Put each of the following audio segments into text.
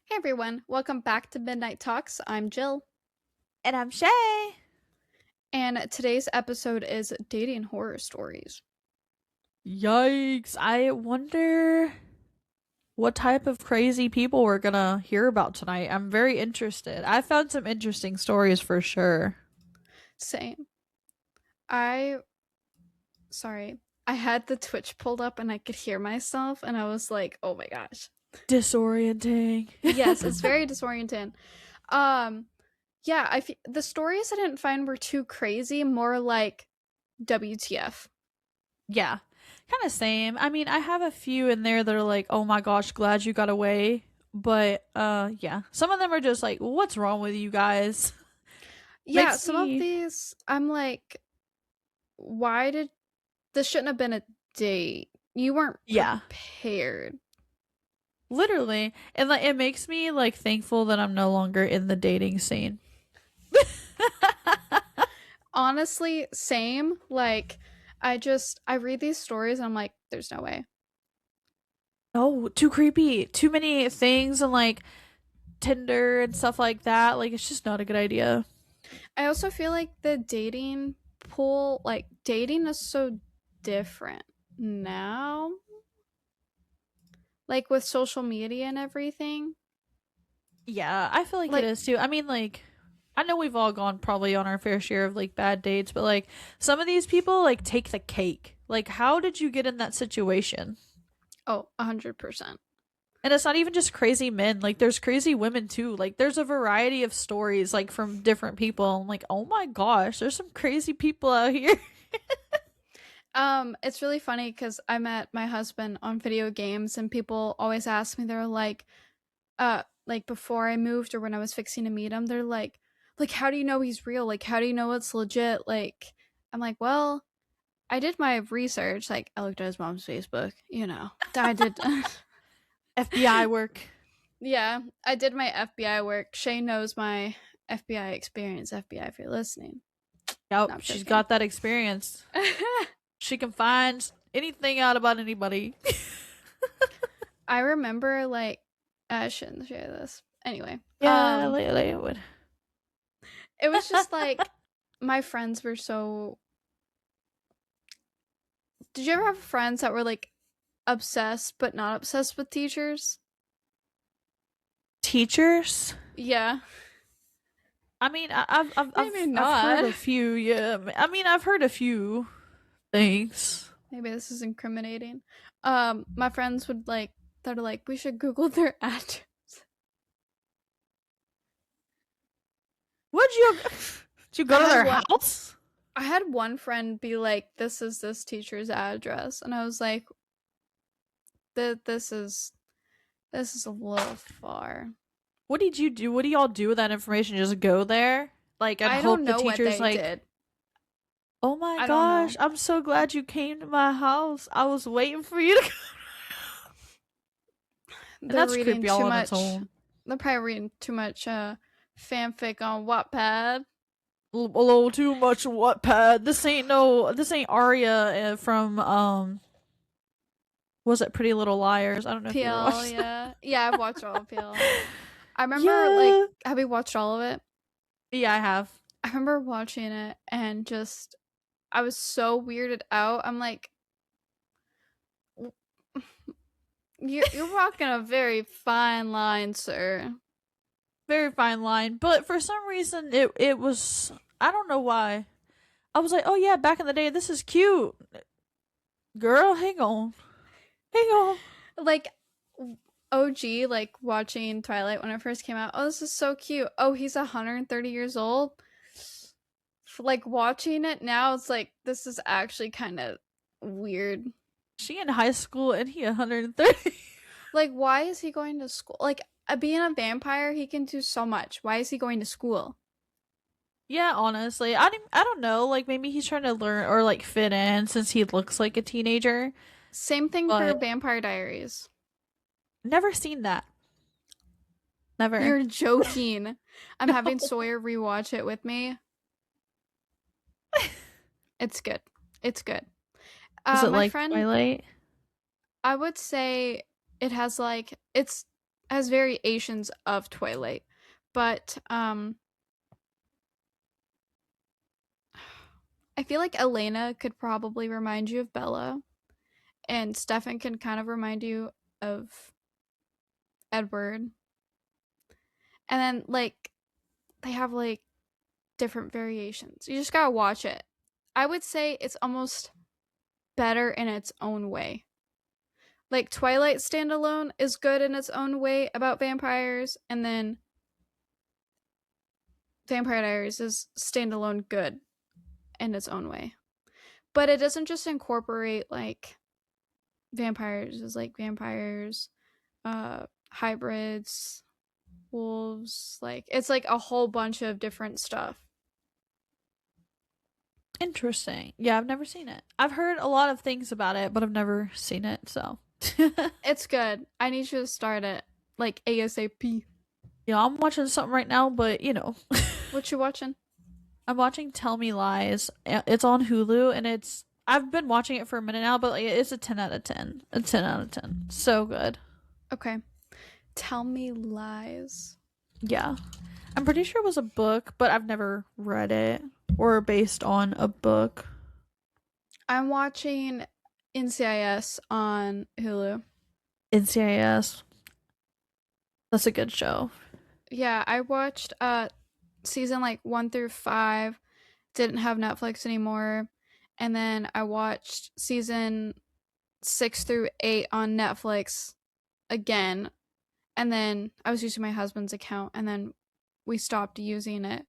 Hey everyone, welcome back to Midnight Talks. I'm Jill, And I'm Shay. and today's episode is dating horror stories. Yikes. I wonder what type of crazy people we're gonna hear about tonight. I'm very interested. I found some interesting stories for sure. Same. I, sorry, I had the Twitch pulled up and I could hear myself, and I was like, oh my gosh. Disorienting. Yes, it's very disorienting. Um, yeah, the stories I didn't find were too crazy, more like WTF. Yeah. Kind of same. I mean, I have a few in there that are like, "Oh my gosh, glad you got away." But yeah. Some of them are just like, "What's wrong with you guys?" Yeah, Makes some of me these, I'm like, why did this shouldn't have been a date? You weren't yeah. prepared. Literally. And like it makes me like thankful that I'm no longer in the dating scene. Honestly, same. Like, I read these stories and I'm like, there's no way. Oh, too creepy. Too many things and like Tinder and stuff like that. Like it's just not a good idea. I also feel like the dating pool, like, dating is so different now. Like, with social media and everything. Yeah, I feel like it Like, is too. I mean, like I know we've all gone probably on our fair share of like bad dates, but like some of these people like take the cake. Like how did you get in that situation? oh, 100%. And it's not even just crazy men. Like there's crazy women too. Like there's a variety of stories like from different people. I'm like, "Oh my gosh, there's some crazy people out here." It's really funny because I met my husband on video games and people always ask me, they're like before I moved or when I was fixing to meet him, they're like, how do you know he's real? Like, how do you know it's legit? Like, I'm like, well, I did my research. Like, I looked at his mom's Facebook, you know. I did, FBI work. yeah, I did my FBI work. Shay knows my FBI experience. FBI, if you're listening. No, Yep, I'm she's joking. got that experience. She can find anything out about anybody. I remember, like, I shouldn't share this. Anyway, Yeah, lately it would. it was just like my friends were so. Did you ever have friends that were like obsessed but not obsessed with teachers? Teachers? Yeah, I mean, I've maybe I've heard not. a few. Yeah, I mean, I've heard a few things. Maybe this is incriminating. My friends would like that are like, we should Google their address. Would you? Did you I go to had their one. house? I had one friend be like, "This is this teacher's address," and I was like, This is a little far." What did you do? What do y'all do with that information? Just go there, like, and I don't hope the know what teacher's they like, did. "Oh my I don't gosh, know. I'm so glad you came to my house. I was waiting for you to." And They're that's reading creepy too all on its much. own. They're probably reading too much fanfic on Wattpad. A little too much Wattpad. This ain't Arya from was it Pretty Little Liars? I don't know if you ever PL, watched that. yeah, yeah. I've watched all of PL. I remember, like, Yeah. have you watched all of it? Yeah, I have. I remember watching it and just I was so weirded out. I'm like, you're walking a very fine line, sir. Very fine line. But for some reason it was I don't know why. I was like, "Oh yeah, back in the day this is cute." Girl, hang on. Hang on. Like, OG, like watching Twilight when it first came out. Oh, this is so cute. Oh, he's 130 years old. Like, watching it now, it's like this is actually kind of weird. She in high school and he 130. Like, why is he going to school? Like, being a vampire, he can do so much. Why is he going to school? Yeah, honestly. I don't know, like maybe he's trying to learn or like fit in since he looks like a teenager, Same thing for but Vampire Diaries. never seen that. Never. You're joking. I'm having No. Sawyer rewatch it with me. It's good. It's good. Is it My like friend, Twilight? I would say it has like it's has variations of Twilight, but I feel like Elena could probably remind you of Bella, and Stefan can kind of remind you of Edward. And then like they have like different variations. You just gotta watch it. I would say it's almost better in its own way. Like Twilight standalone is good in its own way about vampires, and then Vampire Diaries is standalone good in its own way. But it doesn't just incorporate like vampires as like vampires, hybrids, wolves, like it's like a whole bunch of different stuff. Interesting. Yeah, I've never seen it. I've heard a lot of things about it, but I've never seen it, so. It's good. I need you to start it like ASAP. Yeah, I'm watching something right now, but you know. What you watching? I'm watching Tell Me Lies. It's on Hulu, and I've been watching it for a minute now, but like, it's a 10 out of 10. A 10 out of 10. So good. Okay. Tell Me Lies. Yeah. I'm pretty sure it was a book, but I've never read it or based on a book. I'm watching NCIS on Hulu. NCIS. That's a good show. Yeah, I watched season like 1 through 5. Didn't have Netflix anymore. And then I watched season 6 through 8 on Netflix again. And then I was using my husband's account, and then we stopped using it.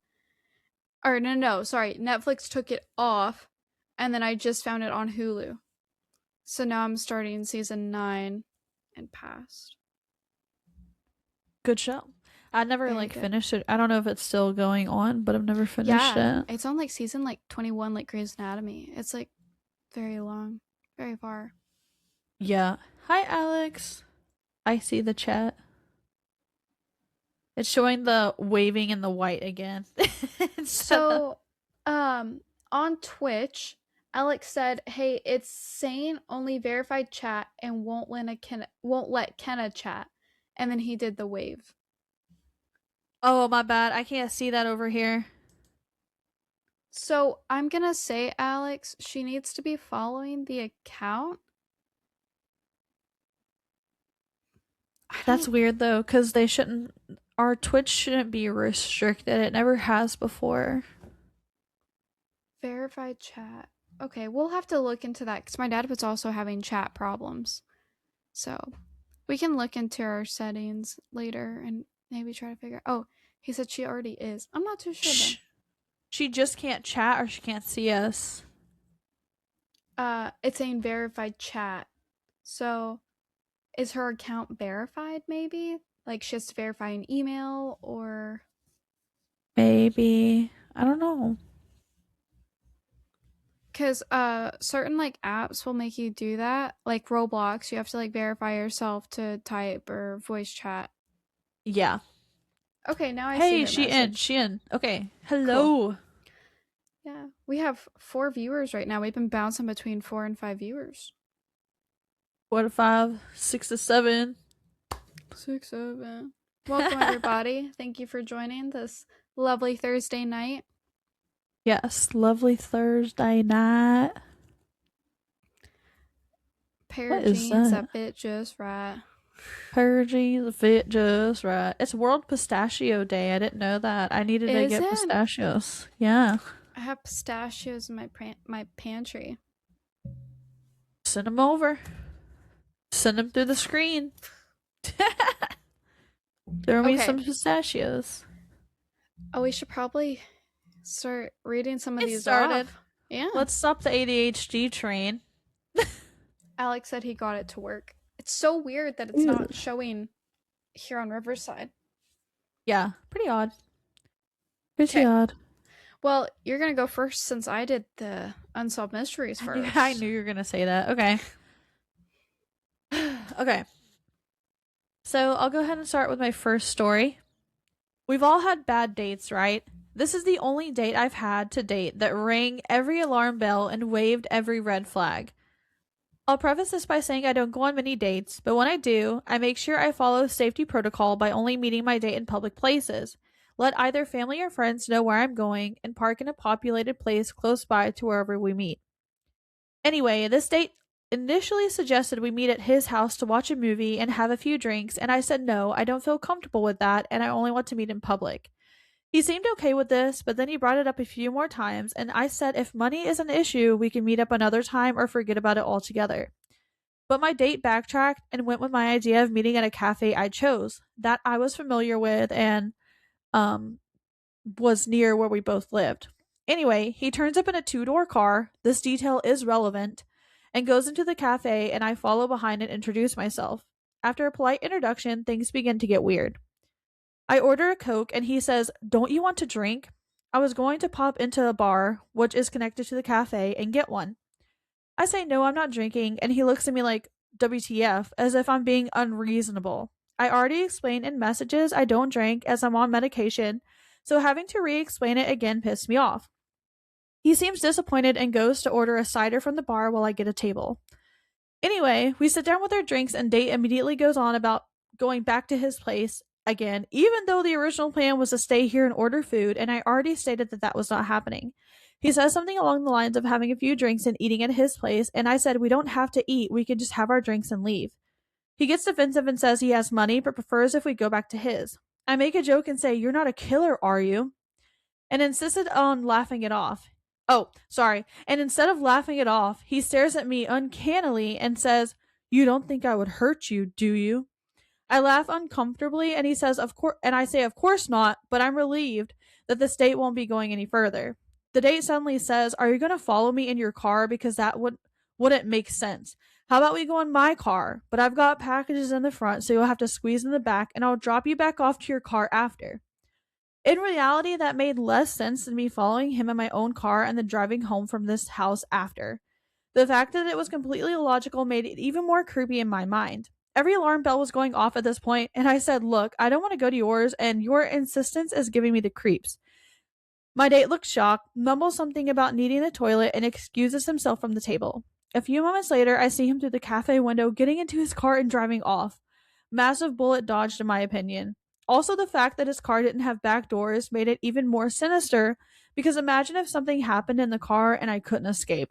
Or no, sorry. Netflix took it off, and then I just found it on Hulu. So now I'm starting season 9 and past. Good show. I never Very good. finished it. I don't know if it's still going on, but I've never finished Yeah, it. it's on like season like 21, like Grey's Anatomy. It's like very long, very far. Yeah. Hi, Alex. I see the chat. It's showing the waving in the white again. So, on Twitch, Alex said, "Hey, it's saying only verified chat and won't let Kenna chat." And then he did the wave. Oh, my bad. I can't see that over here. So, I'm going to say, Alex, she needs to be following the account. That's weird though, because they shouldn't. Our Twitch shouldn't be restricted. It never has before. Verified chat. Okay, we'll have to look into that because my dad was also having chat problems. So we can look into our settings later and maybe try to figure. Oh, he said she already is. I'm not too sure though. She just can't chat, or she can't see us. It's saying verified chat. So is her account verified? Maybe like she has to verify an email or maybe I don't know. Because certain like apps will make you do that. Like Roblox, you have to like verify yourself to type or voice chat. Yeah. Okay, now I see Hey, her message. she in. Okay. Hello. Cool. Yeah, we have 4 viewers right now. We've been bouncing between 4 and 5 viewers. 4 to 5, 6 to 7. 6, 7. Welcome everybody. Thank you for joining this lovely Thursday night. Yes, lovely Thursday night. Pair of jeans that fit just right. Pair of jeans fit just right. It's World Pistachio Day. I didn't know that. I needed to get pistachios. Yeah. I have pistachios in my pantry. Send them over. Send them through the screen. Throw me some pistachios. Oh, we should probably start reading some of these started. Off. Yeah. Let's stop the ADHD train. Alex said he got it to work. It's so weird that it's not showing here on Riverside. Yeah, pretty odd. Pretty odd. Well, you're going to go first since I did the Unsolved Mysteries first. I knew you were going to say that. Okay. Okay. So I'll go ahead and start with my first story. We've all had bad dates, right? This is the only date I've had to date that rang every alarm bell and waved every red flag. I'll preface this by saying I don't go on many dates, but when I do, I make sure I follow safety protocol by only meeting my date in public places. Let either family or friends know where I'm going and park in a populated place close by to wherever we meet. Anyway, this date initially suggested we meet at his house to watch a movie and have a few drinks, and I said no, I don't feel comfortable with that, and I only want to meet in public. He seemed okay with this, but then he brought it up a few more times, and I said if money is an issue, we can meet up another time or forget about it altogether. But my date backtracked and went with my idea of meeting at a cafe I chose, that I was familiar with and um was near where we both lived. Anyway, he turns up in a two-door car. This detail is relevant and goes into the cafe, and I follow behind and introduce myself. After a polite introduction, things begin to get weird. I order a Coke, and he says, "Don't you want to drink?" I was going to pop into a bar, which is connected to the cafe, and get one. I say, "No, I'm not drinking," and he looks at me like, WTF, as if I'm being unreasonable. I already explained in messages I don't drink as I'm on medication, so having to re explain it again pissed me off. He seems disappointed and goes to order a cider from the bar while I get a table. Anyway, we sit down with our drinks, and date immediately goes on about going back to his place again, even though the original plan was to stay here and order food, and I already stated that that was not happening. He says something along the lines of having a few drinks and eating at his place, and I said we don't have to eat, we can just have our drinks and leave. He gets defensive and says he has money but prefers if we go back to his. I make a joke and say, "You're not a killer, are you?" And insisted on laughing it off. Oh, sorry. And instead of laughing it off, he stares at me uncannily and says, "You don't think I would hurt you, do you?" I laugh uncomfortably and he says, "Of course," and I say, "Of course not," but I'm relieved that this date won't be going any further. The date suddenly says, "Are you going to follow me in your car because wouldn't make sense? How about we go in my car? But I've got packages in the front, so you'll have to squeeze in the back and I'll drop you back off to your car after." In reality, that made less sense than me following him in my own car and then driving home from this house after. The fact that it was completely illogical made it even more creepy in my mind. Every alarm bell was going off at this point, and I said, "Look, I don't want to go to yours, and your insistence is giving me the creeps." My date looks shocked, mumbles something about needing the toilet, and excuses himself from the table. A few moments later, I see him through the cafe window getting into his car and driving off. Massive bullet dodged, in my opinion. Also, the fact that his car didn't have back doors made it even more sinister, because imagine if something happened in the car and I couldn't escape.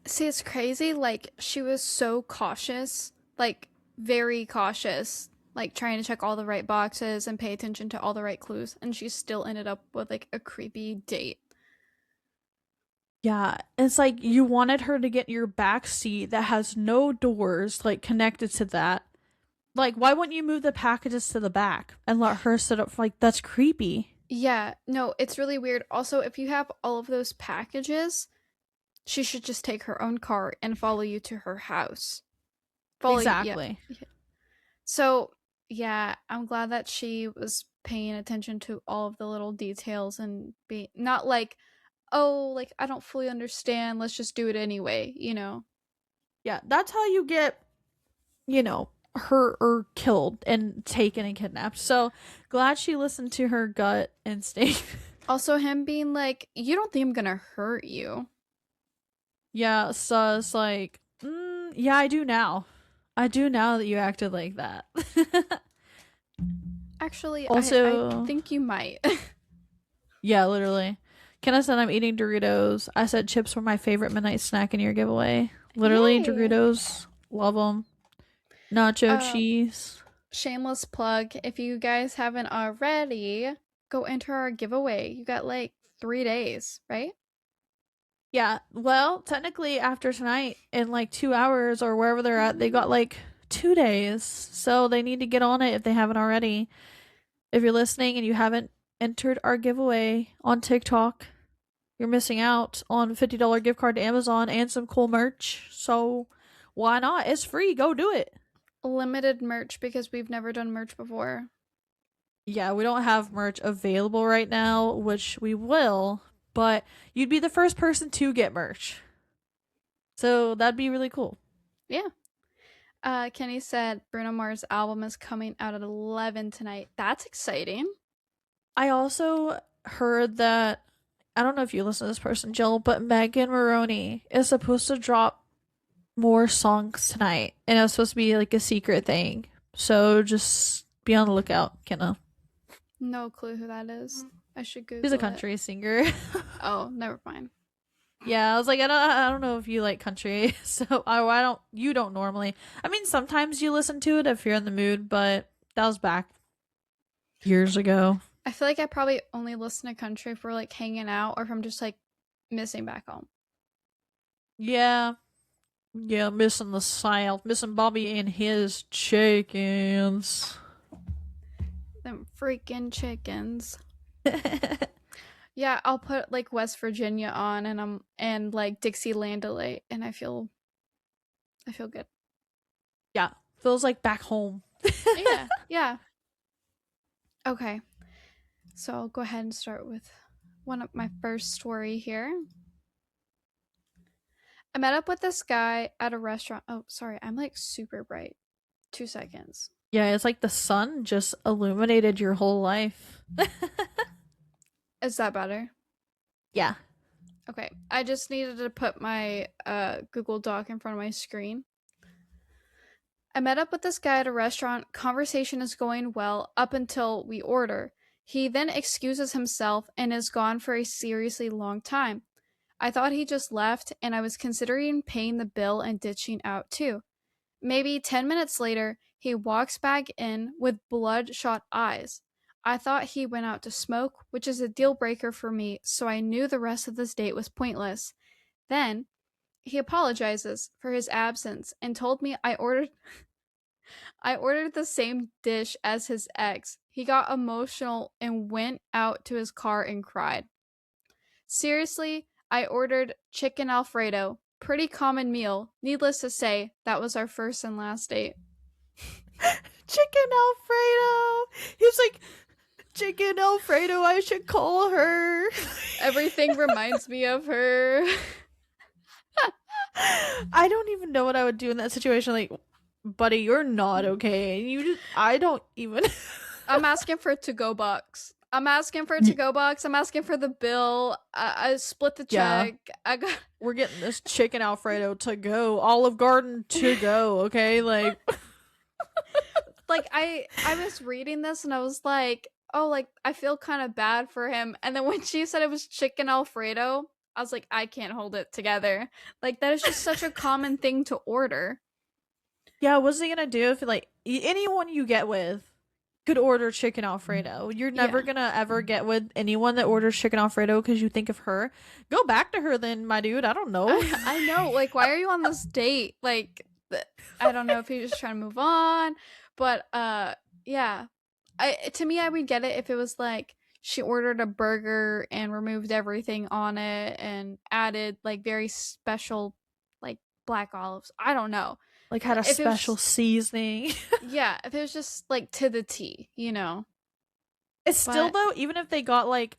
See, it's crazy. Like, she was so cautious, like, very cautious, like, trying to check all the right boxes and pay attention to all the right clues. And she still ended up with, like, a creepy date. Yeah, it's like you wanted her to get your back seat that has no doors like connected to that. Like, why wouldn't you move the packages to the back and let her sit up? Like, that's creepy. Yeah, no, it's really weird. Also, if you have all of those packages, she should just take her own car and follow you to her house. Follow you, yeah. Exactly. So, yeah, I'm glad that she was paying attention to all of the little details and be not like, "Oh, like I don't fully understand, let's just do it anyway," you know. Yeah, that's how you get, hurt or killed and taken and kidnapped. So glad she listened to her gut instinct. Also him being like, "You don't think I'm going to hurt you?" Yeah, so it's like, yeah, I do now. I do now that you acted like that. Actually, I Also, think you might. yeah, literally. Kenna said I'm eating Doritos. I said chips were my favorite midnight snack in your giveaway. Literally, Yay. Doritos. Love them. Nacho Uh cheese. Shameless plug, if you guys haven't already, go enter our giveaway. You got like 3 days, right? Yeah, well, technically after tonight, in like 2 hours or wherever they're at, they got like 2 days. So they need to get on it if they haven't already. If you're listening and you haven't entered our giveaway on TikTok, you're missing out on a $50 gift card to Amazon and some cool merch. So why not? It's free. Go do it. Limited merch because we've never done merch before. Yeah, we don't have merch available right now, which we will, but you'd be the first person to get merch. So that'd be really cool. Yeah. Kenny said Bruno Mars' album is coming out at 11 tonight. That's exciting. I also heard that I don't know if you listen to this person, Jill, but Megan Maroney is supposed to drop more songs tonight, and it was supposed to be like a secret thing. So just be on the lookout, Kenna. No clue who that is. I should She's a Google it. country singer. Oh, never mind. Yeah, I was like, I don't know if you like country, so I don't. You don't normally. I mean, sometimes you listen to it if you're in the mood, but that was back years ago. I feel like I probably only listen to country if we're like hanging out or if I'm just like missing back home. Yeah, yeah, missing the South, missing Bobby and his chickens. Them freaking chickens. Yeah, I'll put like West Virginia on and like Dixieland delay and I feel good. Yeah, feels like back home. Yeah, yeah. Okay. So I'll go ahead and start with one of my first story here. I met up with this guy at a restaurant. Oh, sorry, I'm like super bright. 2 seconds. Yeah, it's like the sun just illuminated your whole life. Is that better? Yeah. Okay. I just needed to put my Google Doc in front of my screen. I met up with this guy at a restaurant. Conversation is going well up until we order. He then excuses himself and is gone for a seriously long time. I thought he just left, and I was considering paying the bill and ditching out too. Maybe 10 minutes later, he walks back in with bloodshot eyes. I thought he went out to smoke, which is a deal breaker for me, so I knew the rest of this date was pointless. Then, he apologizes for his absence and told me I ordered the same dish as his ex. He got emotional and went out to his car and cried. Seriously, I ordered chicken Alfredo. Pretty common meal. Needless to say, that was our first and last date. Chicken Alfredo. He was like, Chicken Alfredo, I should call her. Everything reminds me of her. I don't even know what I would do in that situation. Like, buddy, you're not okay. I don't even. I'm asking for to-go box. I'm asking for the bill. I split the Yeah. check. We're getting this chicken Alfredo to go. Olive Garden to go, okay? Like, like I was reading this and I was like, oh, like I feel kind of bad for him. And then when she said it was chicken Alfredo, I was like, I can't hold it together. Like that is just such a common thing to order. yeah, what's he gonna do if, like, anyone you get with could order chicken Alfredo? You're never Yeah. gonna ever get with anyone that orders chicken Alfredo because you think of her. Go back to her then, my dude. I don't know. I know. Like, why are you on this date? Like, I don't know if he's just trying to move on, but yeah. To me, I would get it if it was like she ordered a burger and removed everything on it and added like very special like black olives. I don't know. Like, had a If it was special seasoning. yeah, if it was just like to the T, you know. It's still, But though, even if they got, like,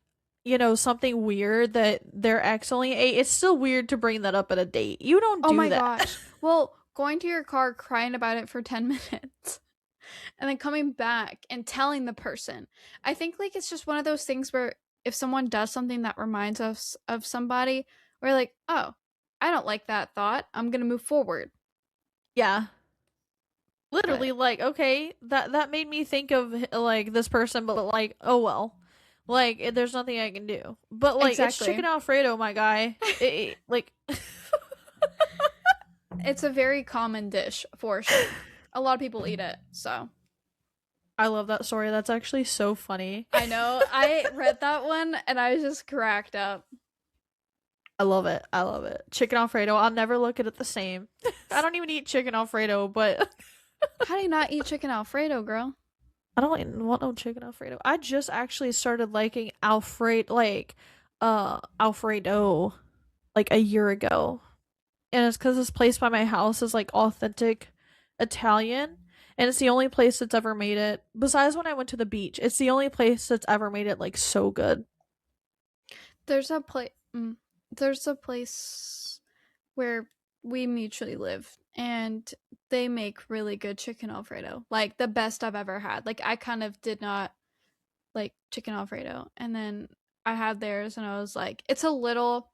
something weird that their ex only ate, it's still weird to bring that up at a date. You don't oh do my that. gosh. Well, going to your car crying about it for 10 minutes and then coming back and telling the person. I think like it's just one of those things where if someone does something that reminds us of somebody, we're like, "Oh, I don't like that thought. I'm going to move forward." Yeah. But Literally, like, okay, that made me think of, like, this person, but, like, oh well. Like, there's nothing I can do. But, like, it's exactly. chicken Alfredo, my guy. Like, It's a very common dish for sure. A lot of people eat it, so I love that story. That's actually so funny. I know. I read that one and I was just cracked up. I love it. I love it. Chicken Alfredo. I'll never look at it the same. I don't even eat chicken Alfredo, but How do you not eat chicken Alfredo, girl? I don't even want no chicken Alfredo. I just actually started liking Alfredo like a year ago. And it's because this place by my house is like authentic Italian. And it's the only place that's ever made it. Besides when I went to the beach, it's the only place that's ever made it like so good. There's a place. There's a place where we mutually live, and they make really good chicken Alfredo. Like the best I've ever had. Like I kind of did not like chicken Alfredo, and then I had theirs and I was like, it's a little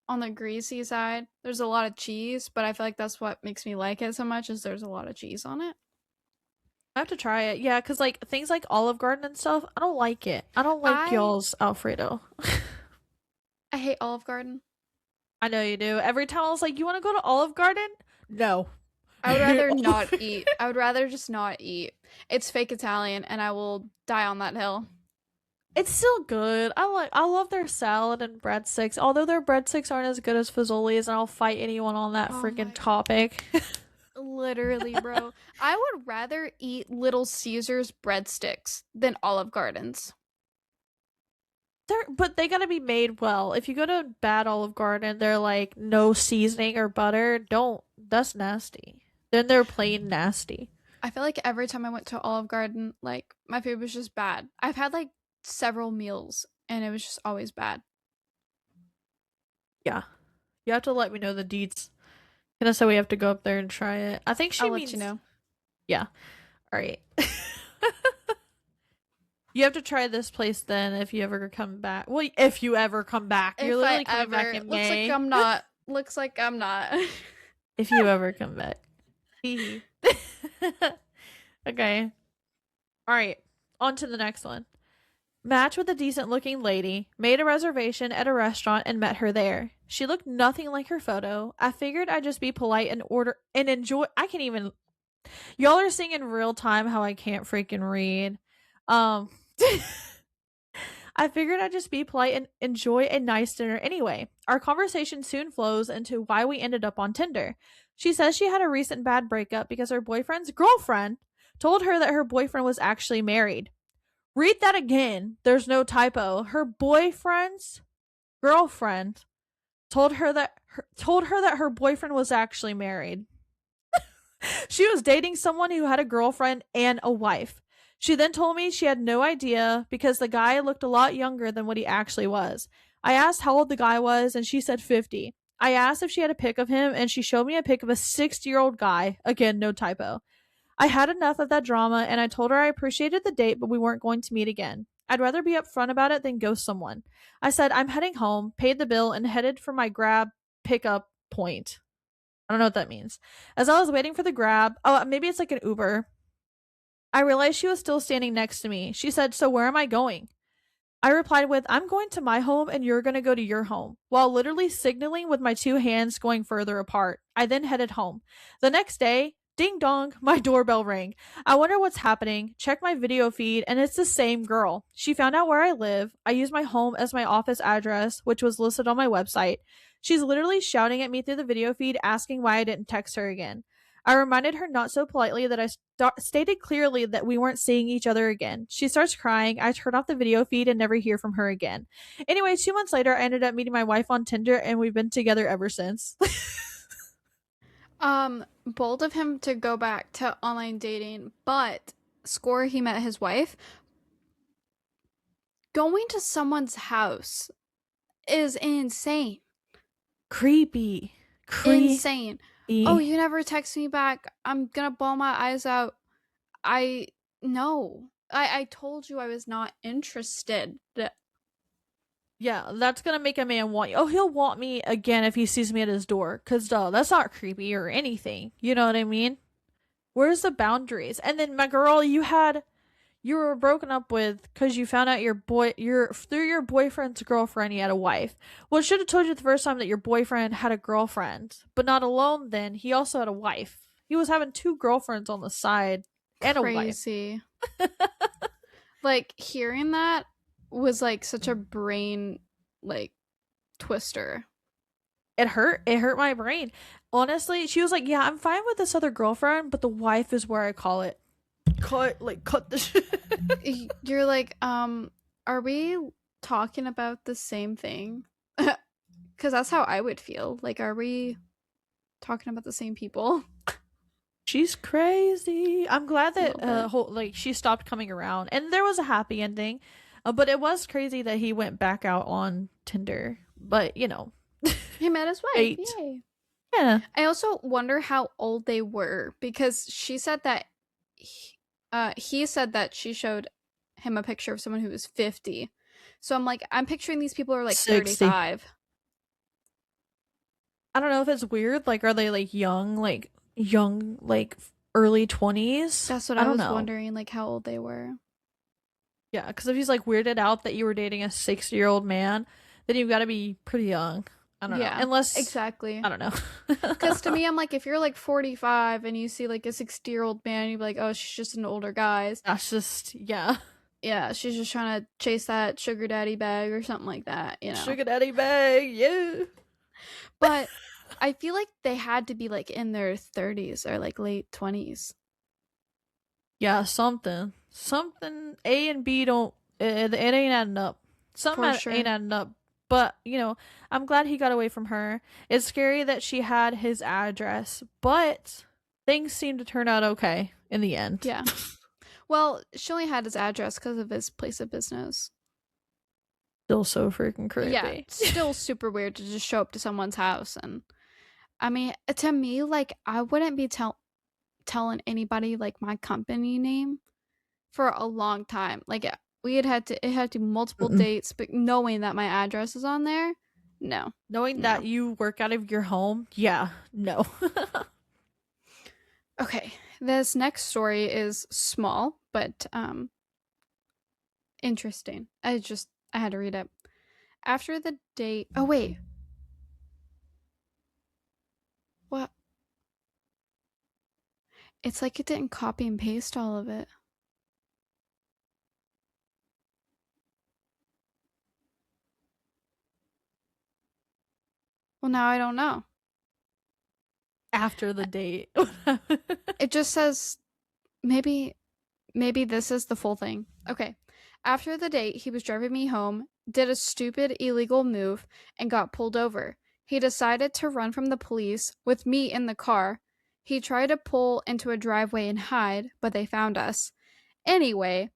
on the greasy side. There's a lot of cheese, but I feel like that's what makes me like it so much is there's a lot of cheese on it. I have to try it. Yeah, because like things like Olive Garden and stuff, I don't like it. I don't like I y'all's Alfredo. I hate Olive Garden. I know you do. Every time I was like, "You want to go to Olive Garden?" No. I would rather not eat. I would rather just not eat. It's fake Italian and I will die on that hill. It's still good. I love their salad and breadsticks. Although their breadsticks aren't as good as Fazoli's, and I'll fight anyone on that Oh freaking my topic. literally, bro. I would rather eat Little Caesars breadsticks than Olive Gardens. But they gotta be made well. If you go to bad Olive Garden, they're like no seasoning or butter. Don't. That's nasty. Then they're plain nasty. I feel like every time I went to Olive Garden, like my food was just bad. I've had like several meals and it was just always bad. Yeah, you have to let me know the deets. And so we have to go up there and try it. I think she I'll let you means know. yeah. All right. You have to try this place then if you ever come back. Well, if you ever come back, you're If I literally coming back ever in looks like May. I'm not looks like I'm not. If you ever come back. Hee hee. Okay. All right. On to the next one. Match with a decent looking lady, made a reservation at a restaurant and met her there. She looked nothing like her photo. I figured I'd just be polite and order and enjoy. I can't even. Y'all are seeing in real time how I can't freaking read. Um I figured I'd just be polite and enjoy a nice dinner anyway. Our conversation soon flows into why we ended up on Tinder. She says she had a recent bad breakup because her boyfriend's girlfriend told her that her boyfriend was actually married. Read that again. There's no typo. Her boyfriend's girlfriend told her that her boyfriend was actually married. She was dating someone who had a girlfriend and a wife. She then told me she had no idea because the guy looked a lot younger than what he actually was. I asked how old the guy was, and she said 50. I asked if she had a pic of him, and she showed me a pic of a 60-year-old guy. Again, no typo. I had enough of that drama, and I told her I appreciated the date, but we weren't going to meet again. I'd rather be upfront about it than ghost someone. I said I'm heading home, paid the bill, and headed for my grab pickup point. I don't know what that means. As I was waiting for the grab, oh, maybe it's like an Uber, I realized she was still standing next to me. She said, "So where am I going?" I replied with, "I'm going to my home and you're going to go to your home," while literally signaling with my two hands going further apart. I then headed home. The next day, ding dong, my doorbell rang. I wonder what's happening. Check my video feed, and it's the same girl. She found out where I live. I used my home as my office address, which was listed on my website. She's literally shouting at me through the video feed, asking why I didn't text her again. I reminded her not so politely that I stated clearly that we weren't seeing each other again. She starts crying. I turn off the video feed and never hear from her again. Anyway, 2 months later, I ended up meeting my wife on Tinder, and we've been together ever since. Bold of him to go back to online dating, but score he met his wife. Going to someone's house is insane. Creepy. Creepy. Insane. Oh, you never text me back. I'm gonna bawl my eyes out. I no. I told you I was not interested. Yeah, that's gonna make a man want you. Oh, he'll want me again if he sees me at his door. Cause that's not creepy or anything. You know what I mean? Where's the boundaries? And then my girl, you were broken up with because you found out your through your boyfriend's girlfriend, he had a wife. Well, it should have told you the first time that your boyfriend had a girlfriend, but not alone. Then he also had a wife. He was having two girlfriends on the side and a wife. Crazy. Like hearing that was like such a brain like twister. It hurt. It hurt my brain. Honestly, she was like, "Yeah, I'm fine with this other girlfriend, but the wife is where I call it." Cut the shit. You're like, are we talking about the same thing? Because that's how I would feel. Like, are we talking about the same people? She's crazy. I'm glad A that little bit. she stopped coming around, and there was a happy ending. But it was crazy that he went back out on Tinder. But He met his wife. Eight. Yay. Yeah. I also wonder how old they were because she said that he said that she showed him a picture of someone who was 50. So I'm like, I'm picturing these people are like 60. 35. I don't know if it's weird. Like, are they like young, like early 20s? That's what I I don't was know. wondering, like how old they were. Yeah, because if he's like weirded out that you were dating a 60-year-old man, then you've got to be pretty young. I don't know. Yeah, Unless, exactly. I don't know. Because to me, I'm like, if you're like 45 and you see like a 60-year-old man, you'd be like, oh, she's just an older guy. That's just, yeah. Yeah, she's just trying to chase that sugar daddy bag or something like that, you know. Sugar daddy bag, yeah. But I feel like they had to be like in their 30s or like late 20s. Yeah, something. Something A and B don't, it ain't adding up. Something For ain't sure. adding up. But, I'm glad he got away from her. It's scary that she had his address, but things seem to turn out okay in the end. Yeah. Well, she only had his address because of his place of business. Still so freaking Yeah, creepy. still super weird to just show up to someone's house. And I mean, to me, like, I wouldn't be telling anybody like my company name for a long time. Like, it had to multiple Mm-mm. dates, but knowing that my address is on there, no, Knowing no. that you work out of your home, yeah, no. Okay, this next story is small, but interesting. I had to read it. After the date. Oh wait, what? It's like it didn't copy and paste all of it. Well, now I don't know. After the date. It just says maybe this is the full thing. Okay. After the date, he was driving me home, did a stupid illegal move, and got pulled over. He decided to run from the police with me in the car. He tried to pull into a driveway and hide, but they found us. Anyway,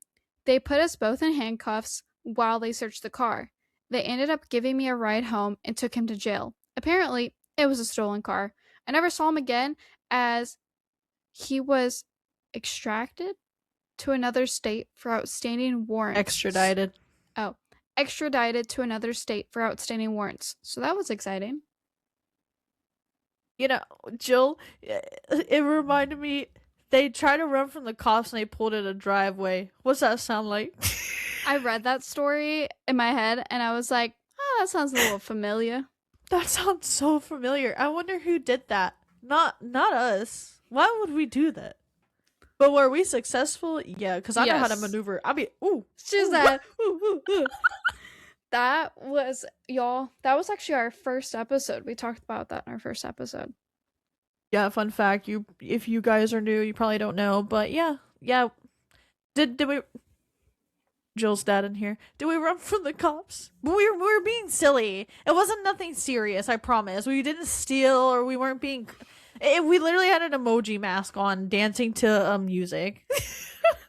they put us both in handcuffs while they searched the car. They ended up giving me a ride home and took him to jail. Apparently, it was a stolen car. I never saw him again as he was extracted to another state for outstanding warrants. Extradited. Oh, extradited to another state for outstanding warrants. So that was exciting. You know, Jill, it reminded me they tried to run from the cops and they pulled in a driveway. What's that sound like? I read that story in my head and I was like, oh, that sounds a little familiar. That sounds so familiar. I wonder who did that. Not us. Why would we do that? But were we successful? Yeah, because I know how to Yes. maneuver. I mean, ooh. She's Ooh, that. ooh, ooh, ooh. That was, y'all, that was actually our first episode. We talked about that in our first episode. Yeah, fun fact. If you guys are new, you probably don't know. But yeah. Did we? Jill's dad in here. Did we run from the cops? We were being silly. It wasn't nothing serious. I promise. We didn't steal or we weren't being. We literally had an emoji mask on, dancing to music.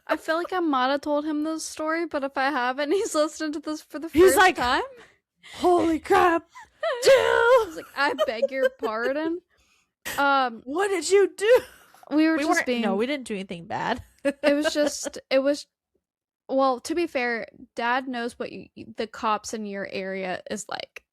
I feel like I might have told him this story, but if I haven't, he's listening to this for the He's first like, time. Holy crap, Jill! I was like, I beg your pardon. What did you do? We were We just weren't. being. No, we didn't do anything bad. It was. Well, to be fair, Dad knows what the cops in your area is like.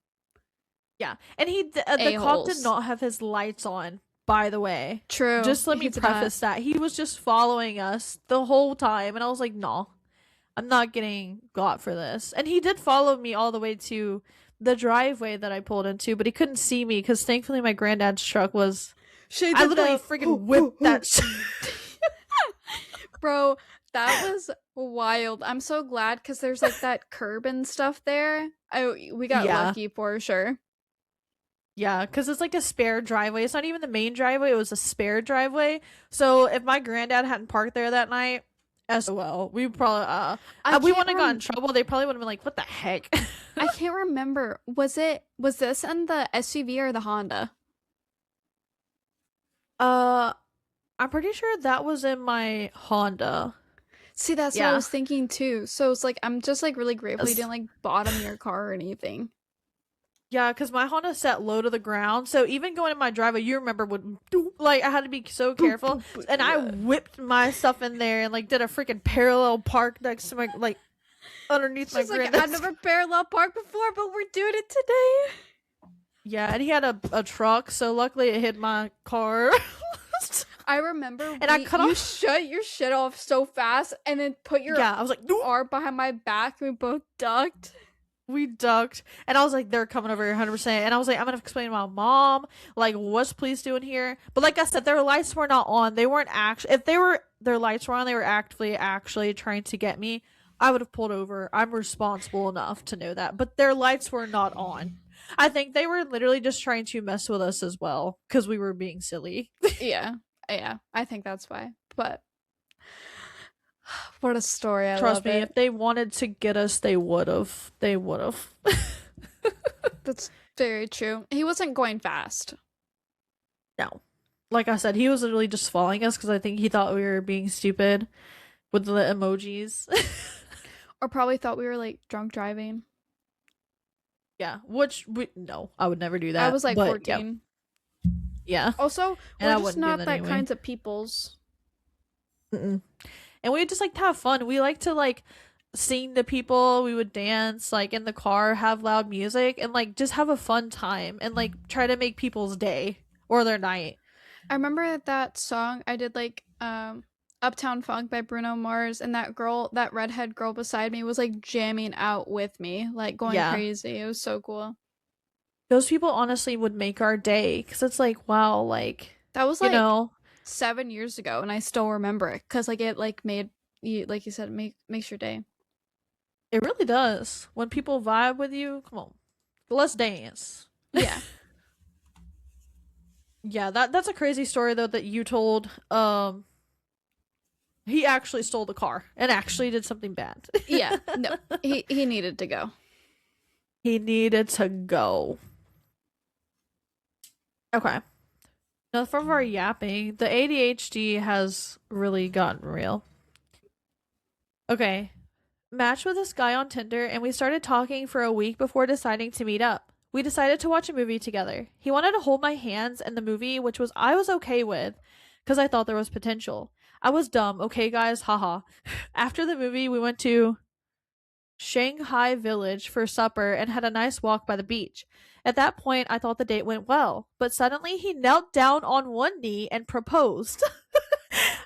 Yeah, and the cop A-holes. did not have his lights on. By the way, True. just let me He did preface that he was just following us the whole time, and I was like, "No, I'm not getting got for this." And he did follow me all the way to the driveway that I pulled into, but he couldn't see me because thankfully my granddad's truck was. I literally freaking whipped that. Bro, that was wild. I'm so glad because there's like that curb and stuff there. We got Yeah. lucky for sure. Yeah, because it's like a spare driveway. It's not even the main driveway. It was a spare driveway. So if my granddad hadn't parked there that night, as well, we probably we wouldn't have gotten in trouble. They probably would have been like, "What the heck?" I can't remember. Was this in the SUV or the Honda? I'm pretty sure that was in my Honda. See, that's what I was thinking too. So it's like I'm just like really grateful you didn't like bottom your car or anything. Yeah, because my Honda sat low to the ground, so even going in my driveway, you remember, would like I had to be so careful, and I whipped my stuff in there and like did a freaking parallel park next to my like. underneath my She's like, I've granddad's. never parallel parked before, but we're doing it today. Yeah, and he had a truck, so luckily it hit my car. I remember And I cut you off. shut your shit off so fast and then put your Yeah, I was like, "Nope." arm behind my back and we both ducked. We ducked, and I was like, they're coming over here 100%. And I was like, I'm gonna explain to my mom, like, what's police doing here? But like I said, their lights were not on. They weren't actually, if their lights were on, they were actually trying to get me. I would have pulled over. I'm responsible enough to know that. But their lights were not on. I think they were literally just trying to mess with us as well because we were being silly. Yeah. Yeah. I think that's why. But what a story. I Trust love me, it. if they wanted to get us, they would have. They would have. That's very true. He wasn't going fast. No. Like I said, he was literally just following us because I think he thought we were being stupid with the emojis. Or probably thought we were like drunk driving. Yeah, no, I would never do that. I was like but, 14. Yeah. Also, And we're I just wouldn't do not that that anyway. kinds of peoples. Mm-mm. And we would just like to have fun. We like to like sing to people. We would dance like in the car, have loud music, and like just have a fun time and like try to make people's day or their night. I remember that song I did like Uptown Funk by Bruno Mars, and that girl, that redhead girl beside me was like jamming out with me, like going Yeah. crazy. It was so cool. Those people honestly would make our day because it's like, wow, like, That was you like know, 7 years ago, and I still remember it because like it like made you, like you said, makes your day. it really does. When people vibe with you, come on, let's dance. Yeah. Yeah, that's a crazy story though that you told. He actually stole the car and actually did something bad. Yeah. No. He needed to go. He needed to go. Okay. Enough of our yapping. The ADHD has really gotten real. Okay. Matched with this guy on Tinder and we started talking for a week before deciding to meet up. We decided to watch a movie together. He wanted to hold my hands in the movie, which I was okay with because I thought there was potential. I was dumb, okay guys, haha. After the movie, we went to Shanghai Village for supper and had a nice walk by the beach. At that point, I thought the date went well, but suddenly he knelt down on one knee and proposed.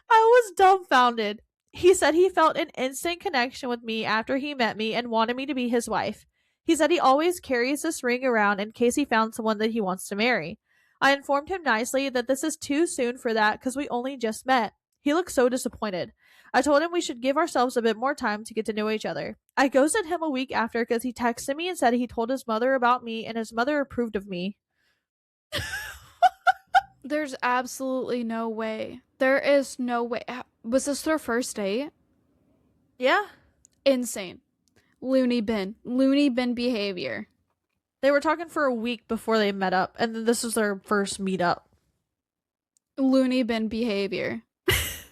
I was dumbfounded. He said he felt an instant connection with me after he met me and wanted me to be his wife. He said he always carries this ring around in case he found someone that he wants to marry. I informed him nicely that this is too soon for that because we only just met. He looked so disappointed. I told him we should give ourselves a bit more time to get to know each other. I ghosted him a week after because he texted me and said he told his mother about me and his mother approved of me. There's absolutely no way. There is no way. Was this their first date? Yeah. Insane. Loony bin behavior. They were talking for a week before they met up, and then this was their first meetup. Loony bin behavior.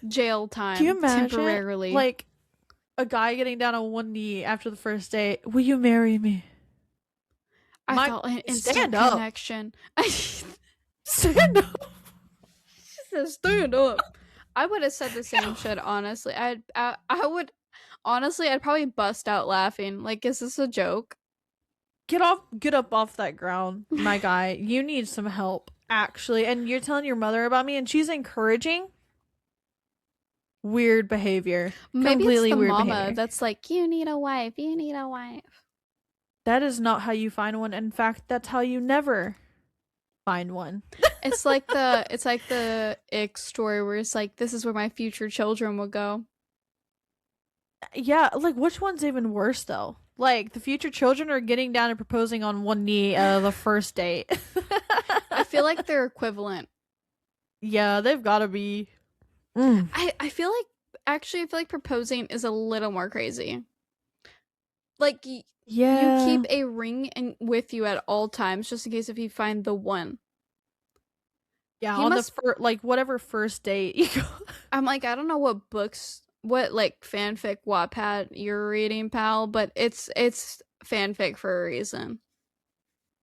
Jail time. Can you imagine? Temporarily. Like a guy getting down on one knee after the first date. Will you marry me? I felt an instant connection. Stand up. She said, "Stand up." I would have said the same shit. Honestly, I would. Honestly, I'd probably bust out laughing. Like, is this a joke? Get up off that ground, my guy. You need some help, actually. And you're telling your mother about me, and she's encouraging weird behavior. Maybe completely it's the weird mama behavior. that's like, you need a wife. You need a wife. That is not how you find one. In fact, that's how you never find one. It's like the ick story where it's like, this is where my future children will go. Yeah, like which one's even worse though? Like the future children are getting down and proposing on one knee the first date. I feel like they're equivalent. Yeah, they've got to be. I feel like proposing is a little more crazy. Like, Yeah, you keep a ring with you at all times just in case if you find the one. yeah. He On must- the like whatever first date you go. I'm like, I don't know what like fanfic Wattpad you're reading, pal, but it's fanfic for a reason.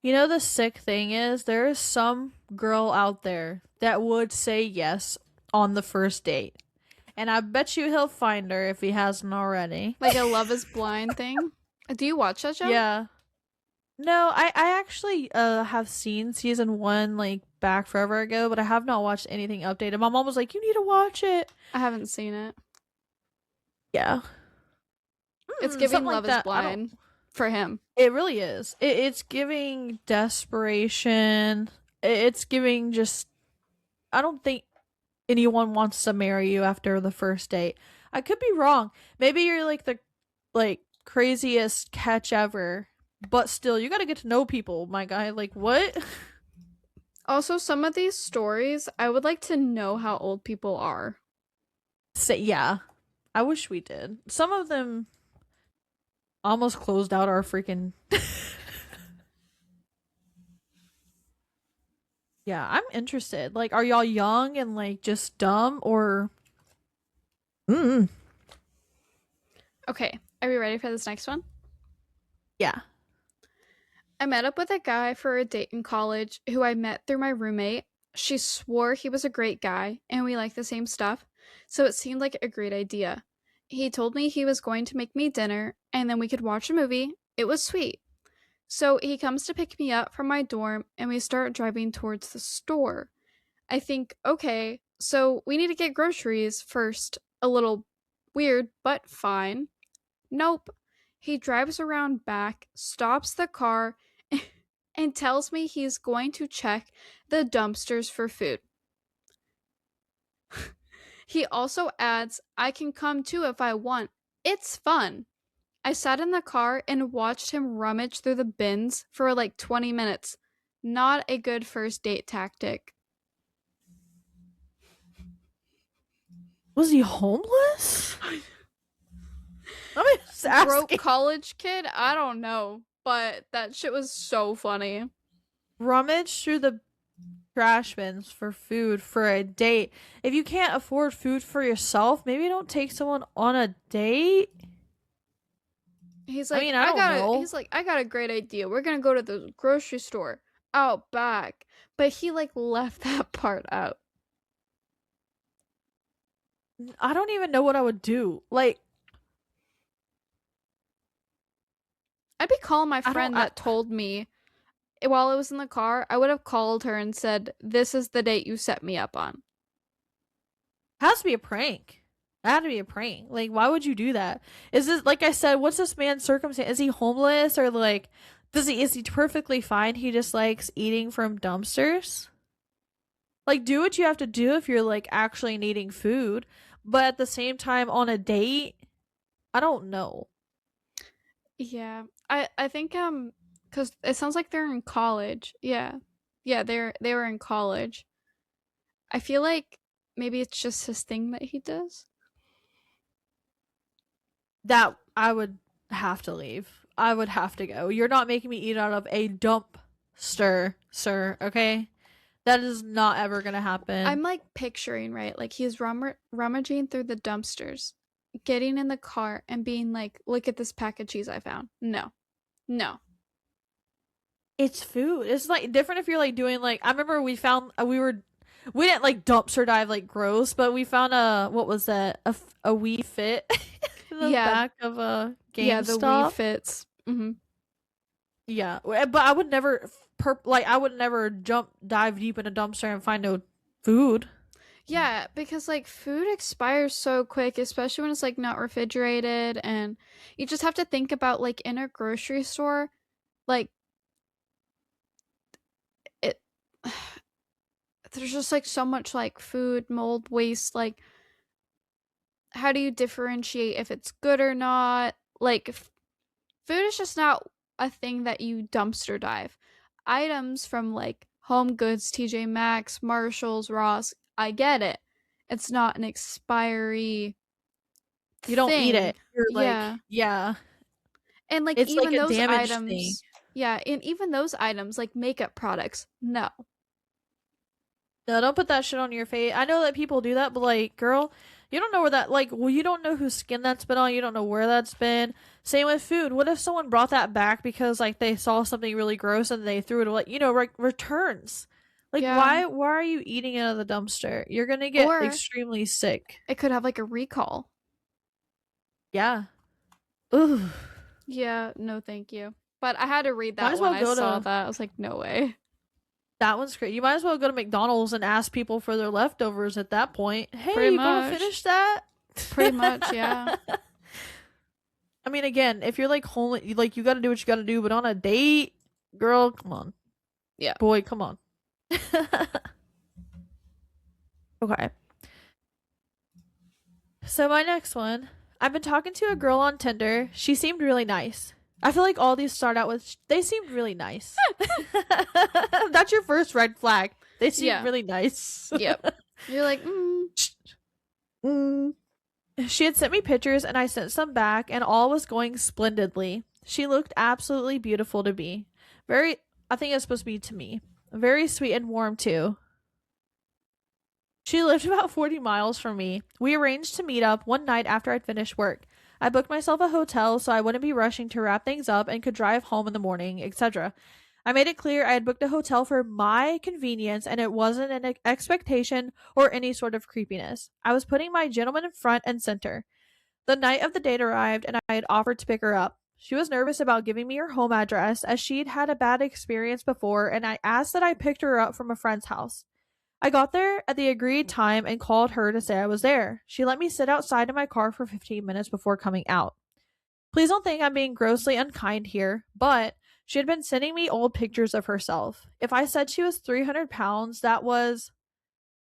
You know the sick thing is there is some girl out there that would say yes on the first date. And I bet you he'll find her if he hasn't already. Like a Love Is Blind thing. Do you watch that show? Yeah. No, I actually have seen season 1 like back forever ago, but I have not watched anything updated. My mom was like, "You need to watch it." I haven't seen it. Yeah. It's giving Something like Love Is that. Blind for him. It really is. It's giving desperation. It's giving just. I don't think anyone wants to marry you after the first date. I could be wrong. Maybe you're like the craziest catch ever, but still, you got to get to know people, my guy. Like what? Also, some of these stories, I would like to know how old people are. Yeah, I wish we did. Some of them almost closed out our freaking. Yeah, I'm interested. Like, are y'all young and like just dumb or? Mm. Okay, are we ready for this next one? Yeah. I met up with a guy for a date in college who I met through my roommate. She swore he was a great guy and we liked the same stuff, so it seemed like a great idea. He told me he was going to make me dinner and then we could watch a movie. It was sweet. So he comes to pick me up from my dorm and we start driving towards the store. I think, okay, so we need to get groceries first. A little weird, but fine. Nope. He drives around back, stops the car, and tells me he's going to check the dumpsters for food. He also adds, I can come too if I want. It's fun. I sat in the car and watched him rummage through the bins for like 20 minutes. Not a good first date tactic. Was he homeless? Let me just ask. Broke college kid? I don't know. But that shit was so funny. Rummage through the trash bins for food for a date. If you can't afford food for yourself, maybe don't take someone on a date. He's like, I don't know. He's like, I got a great idea. We're gonna go to the grocery store out back. But he like left that part out. I don't even know what I would do. Like, I'd be calling my friend that told me while I was in the car. I would have called her and said, "This is the date you set me up on." has to be a prank. It had to be a prank. Like, why would you do that? Is this, like I said, what's this man's circumstance? Is he homeless or like, is he perfectly fine? He just likes eating from dumpsters? Like, do what you have to do if you're like actually needing food, but at the same time on a date, I don't know. Yeah, I think because it sounds like they're in college. Yeah, yeah, they were in college. I feel like maybe it's just his thing that he does. That I would have to leave. I would have to go. You're not making me eat out of a dumpster, sir. Okay, that is not ever gonna happen. I'm like picturing, right, like he's rummaging through the dumpsters, getting in the car and being like, "Look at this pack of cheese I found." No, no. It's food. It's like different if you're like doing like, I remember we found we didn't like dumpster dive like gross, but we found a, what was that, a Wii Fit in the back of a GameStop. Yeah, the Wii Fits. Mm-hmm. Yeah, but I would never I would never dive deep in a dumpster and find no food. Yeah, because like food expires so quick, especially when it's like not refrigerated, and you just have to think about like in a grocery store, like it there's just like so much like food, mold, waste, like how do you differentiate if it's good or not? Like food is just not a thing that you dumpster dive. Items from like Home Goods, TJ Maxx, Marshalls, Ross, I get it. It's not an expiry. You don't eat it. You're yeah. Yeah. And like it's even like a those damaged items, thing. yeah, and even those items like makeup products, no. No, don't put that shit on your face. I know that people do that, but like, girl, you don't know where that, like, well, you don't know whose skin that's been on. You don't know where that's been. Same with food. What if someone brought that back because like they saw something really gross and they threw it away? You know, like returns. Like, Yeah. why are you eating out of the dumpster? You're gonna get Or extremely sick. it could have like a recall. Yeah. Ooh. Yeah, no thank you. But I had to read Might that as one. well I go saw to that. I was like, no way. that one's great. You might as well go to McDonald's and ask people for their leftovers at that point. Hey, Pretty you gonna much. finish that? Pretty much, yeah. I mean, again, if you're like home, like you got to do what you got to do, but on a date, girl, come on, Yeah. boy, come on. Okay. So my next one, I've been talking to a girl on Tinder. She seemed really nice. I feel like all these start out with they seemed really nice. That's your first red flag. They seemed Yeah. really nice. Yep. You're like, Mm. She had sent me pictures and I sent some back and all was going splendidly. She looked absolutely beautiful to me. Very I think it's supposed to be to me. Very sweet and warm too. She lived about 40 miles from me. We arranged to meet up one night after I'd finished work. I booked myself a hotel so I wouldn't be rushing to wrap things up and could drive home in the morning, etc. I made it clear I had booked a hotel for my convenience and it wasn't an expectation or any sort of creepiness. I was putting my gentleman in front and center. The night of the date arrived and I had offered to pick her up. She was nervous about giving me her home address as she'd had a bad experience before and I asked that I picked her up from a friend's house. I got there at the agreed time and called her to say I was there. She let me sit outside in my car for 15 minutes before coming out. Please don't think I'm being grossly unkind here, but she had been sending me old pictures of herself. If I said she was 300 pounds, that was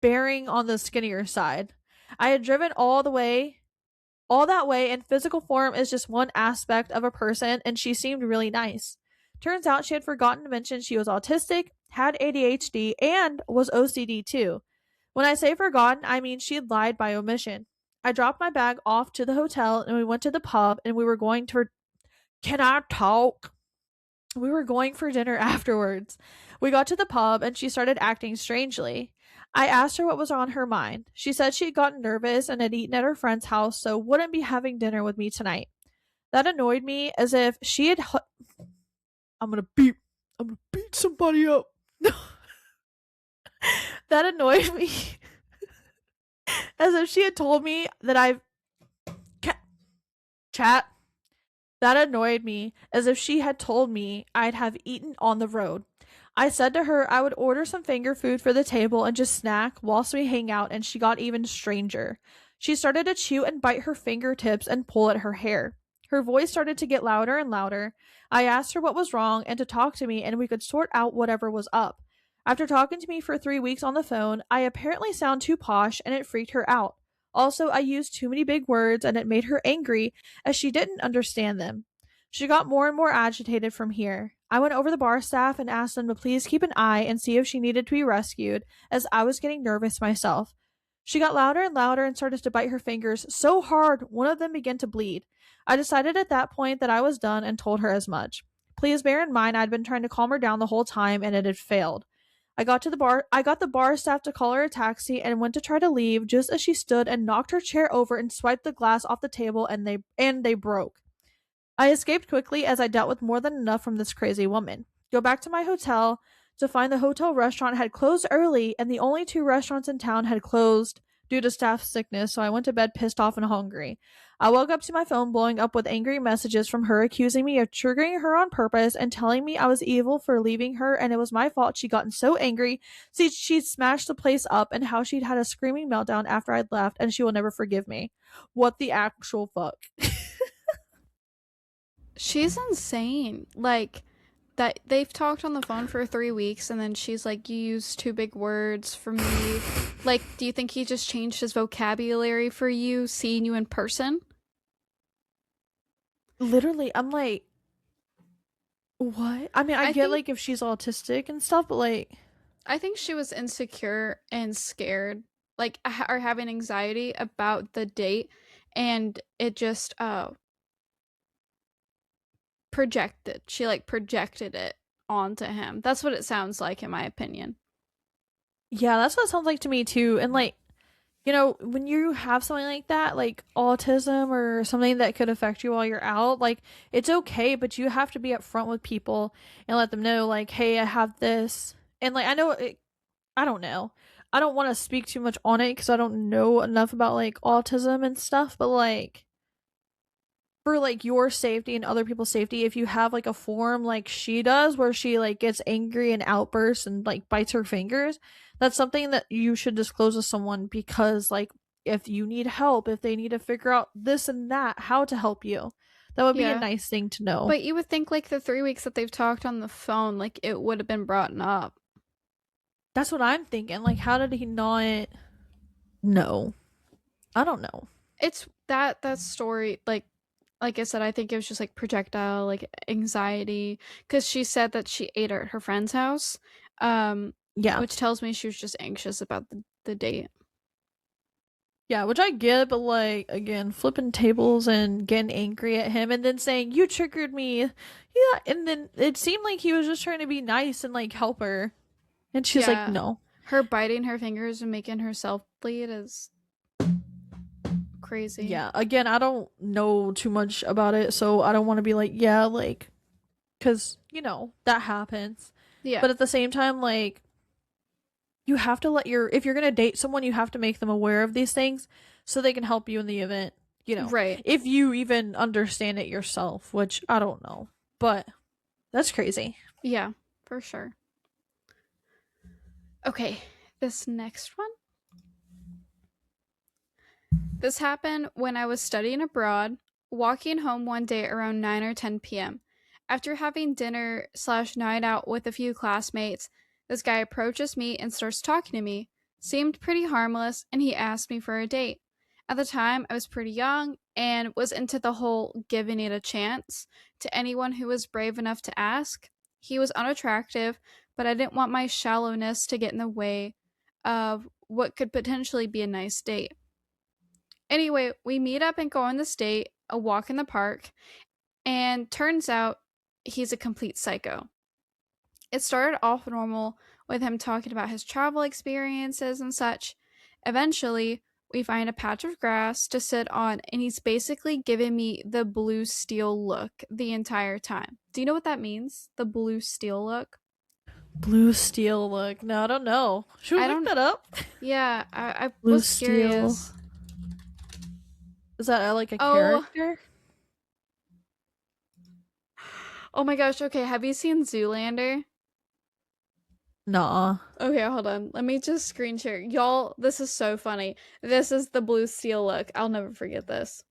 bearing on the skinnier side. I had driven all that way, and physical form is just one aspect of a person, and she seemed really nice. Turns out she had forgotten to mention she was autistic, had ADHD, and was OCD too. When I say forgotten, I mean she had lied by omission. I dropped my bag off to the hotel and we went to the pub and we were going to. Can I talk? We were going for dinner afterwards. We got to the pub and she started acting strangely. I asked her what was on her mind. She said she had gotten nervous and had eaten at her friend's house, so wouldn't be having dinner with me tonight. That annoyed me as if she had. I'm gonna beat. I'm gonna beat somebody up. That annoyed me as if she had told me that I've. Chat. That annoyed me as if she had told me I'd have eaten on the road. I said to her I would order some finger food for the table and just snack whilst we hang out, and she got even stranger. She started to chew and bite her fingertips and pull at her hair. Her voice started to get louder and louder. I asked her what was wrong and to talk to me and we could sort out whatever was up. After talking to me for 3 weeks on the phone, I apparently sound too posh and it freaked her out. Also, I used too many big words and it made her angry as she didn't understand them. She got more and more agitated from here. I went over the bar staff and asked them to please keep an eye and see if she needed to be rescued, as I was getting nervous myself. She got louder and louder and started to bite her fingers so hard one of them began to bleed. I decided at that point that I was done and told her as much. Please bear in mind I'd been trying to calm her down the whole time and it had failed. I got the bar staff to call her a taxi and went to try to leave just as she stood and knocked her chair over and swiped the glass off the table and they broke. I escaped quickly as I dealt with more than enough from this crazy woman. Go back to my hotel to find the hotel restaurant had closed early and the only two restaurants in town had closed due to staff sickness, so I went to bed pissed off and hungry. I woke up to my phone blowing up with angry messages from her accusing me of triggering her on purpose and telling me I was evil for leaving her and it was my fault she'd gotten so angry she'd smashed the place up and how she'd had a screaming meltdown after I'd left and she will never forgive me. What the actual fuck? she's insane. Like, that they've talked on the phone for 3 weeks and then she's like, you use too big words for me. Like, do you think he just changed his vocabulary for you seeing you in person? Literally, I'm like, what? I mean, I I get think like if she's autistic and stuff, but like, I think she was insecure and scared, like, or having anxiety about the date, and it just projected. She like projected it onto him. That's what it sounds like in my opinion. yeah, that's what it sounds like to me too. And like, when you have something like that, like autism or something that could affect you while you're out, like it's okay, but you have to be upfront with people and let them know, like, hey, I have this. And like, I know I don't know. I don't want to speak too much on it because I don't know enough about like autism and stuff, but like for like your safety and other people's safety, if you have like a form like she does where she like gets angry and outbursts and like bites her fingers, that's something that you should disclose to someone because like if you need help, if they need to figure out this and that, how to help you, that would be a Yeah. nice thing to know. But you would think like the 3 weeks that they've talked on the phone, like it would have been brought up. That's what I'm thinking. Like, how did he not know? I don't know. It's that story, like I said, I think it was just like projectile, like anxiety, because she said that she ate at her friend's house, um, Yeah. which tells me she was just anxious about the date. Yeah, which I get, but like again, flipping tables and getting angry at him and then saying, "You triggered me." Yeah, and then it seemed like he was just trying to be nice and like help her. And she's like, Yeah, "No." her biting her fingers and making herself bleed is crazy. Yeah, again, I don't know too much about it, so I don't want to be like, "Yeah, like cuz that happens." Yeah, But at the same time, like you have to let your if you're going to date someone, you have to make them aware of these things so they can help you in the event, right. if you even understand it yourself, which I don't know. But that's crazy. Yeah, for sure. Okay, this next one. This happened when I was studying abroad, walking home one day around 9 or 10 p.m. After having dinner slash night out with a few classmates, this guy approaches me and starts talking to me. Seemed pretty harmless, and he asked me for a date. At the time, I was pretty young and was into the whole giving it a chance to anyone who was brave enough to ask. He was unattractive, but I didn't want my shallowness to get in the way of what could potentially be a nice date. Anyway, we meet up and go on this date, a walk in the park, and turns out he's a complete psycho. It started off normal with him talking about his travel experiences and such. Eventually, we find a patch of grass to sit on, and he's basically giving me the blue steel look the entire time. Do you know what that means? The blue steel look? Blue steel look. No, I don't know. Should we I look don't, that up? yeah, I Blue was steel. curious. Is that like a Oh, character? oh my gosh, okay, have you seen Zoolander? Nah. Okay, hold on. Let me just screen share. Y'all, this is so funny. This is the blue steel look. I'll never forget this.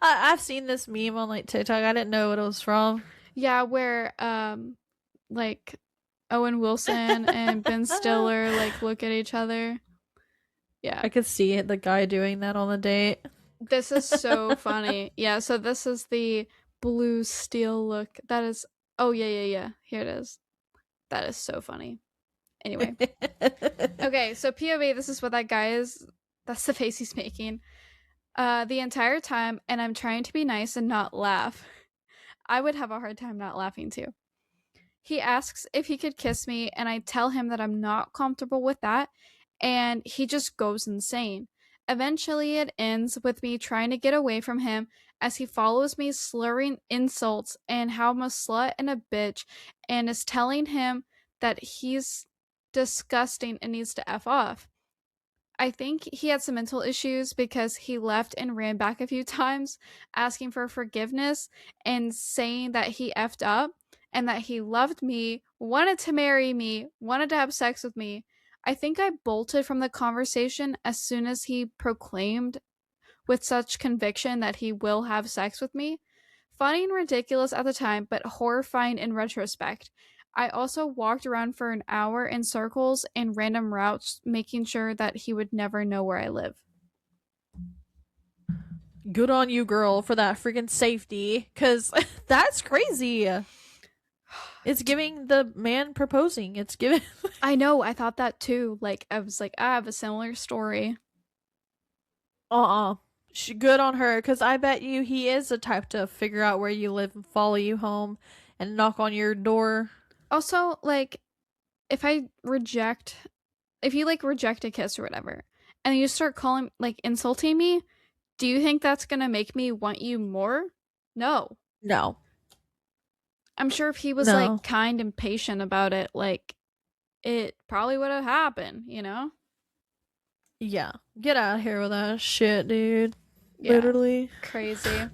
I've seen this meme on like TikTok. I didn't know what it was from. Yeah, where like Owen Wilson and Ben Stiller like look at each other. Yeah. I could see it, the guy doing that on the date. This is so funny. Yeah, so this is the blue steel look. That is, oh yeah, yeah, yeah. Here it is. That is so funny. Anyway. Okay, so POV, this is what that guy is. That's the face he's making. The entire time, and I'm trying to be nice and not laugh. I would have a hard time not laughing too. He asks if he could kiss me, and I tell him that I'm not comfortable with that, and he just goes insane. Eventually, it ends with me trying to get away from him as he follows me, slurring insults and how I'm a slut and a bitch, and is telling him that he's disgusting and needs to F off. I think he had some mental issues because he left and ran back a few times asking for forgiveness and saying that he effed up and that he loved me, wanted to marry me, wanted to have sex with me. I think I bolted from the conversation as soon as he proclaimed with such conviction that he will have sex with me. Funny and ridiculous at the time, but horrifying in retrospect. I also walked around for an hour in circles and random routes, making sure that he would never know where I live. Good on you, girl, for that freaking safety. Because that's crazy. It's giving the man proposing. It's giving. I know, I thought that too. Like, I was like, I have a similar story. uh uh Good on her. Because I bet you he is the type to figure out where you live and follow you home and knock on your door. Also, like, if I reject, if you like reject a kiss or whatever, and you start calling, like, insulting me, do you think that's gonna make me want you more? No. No. I'm sure if he was like No. kind and patient about it, like it probably would have happened, you know? Yeah. Get out of here with that shit, dude. Yeah. Literally. Crazy.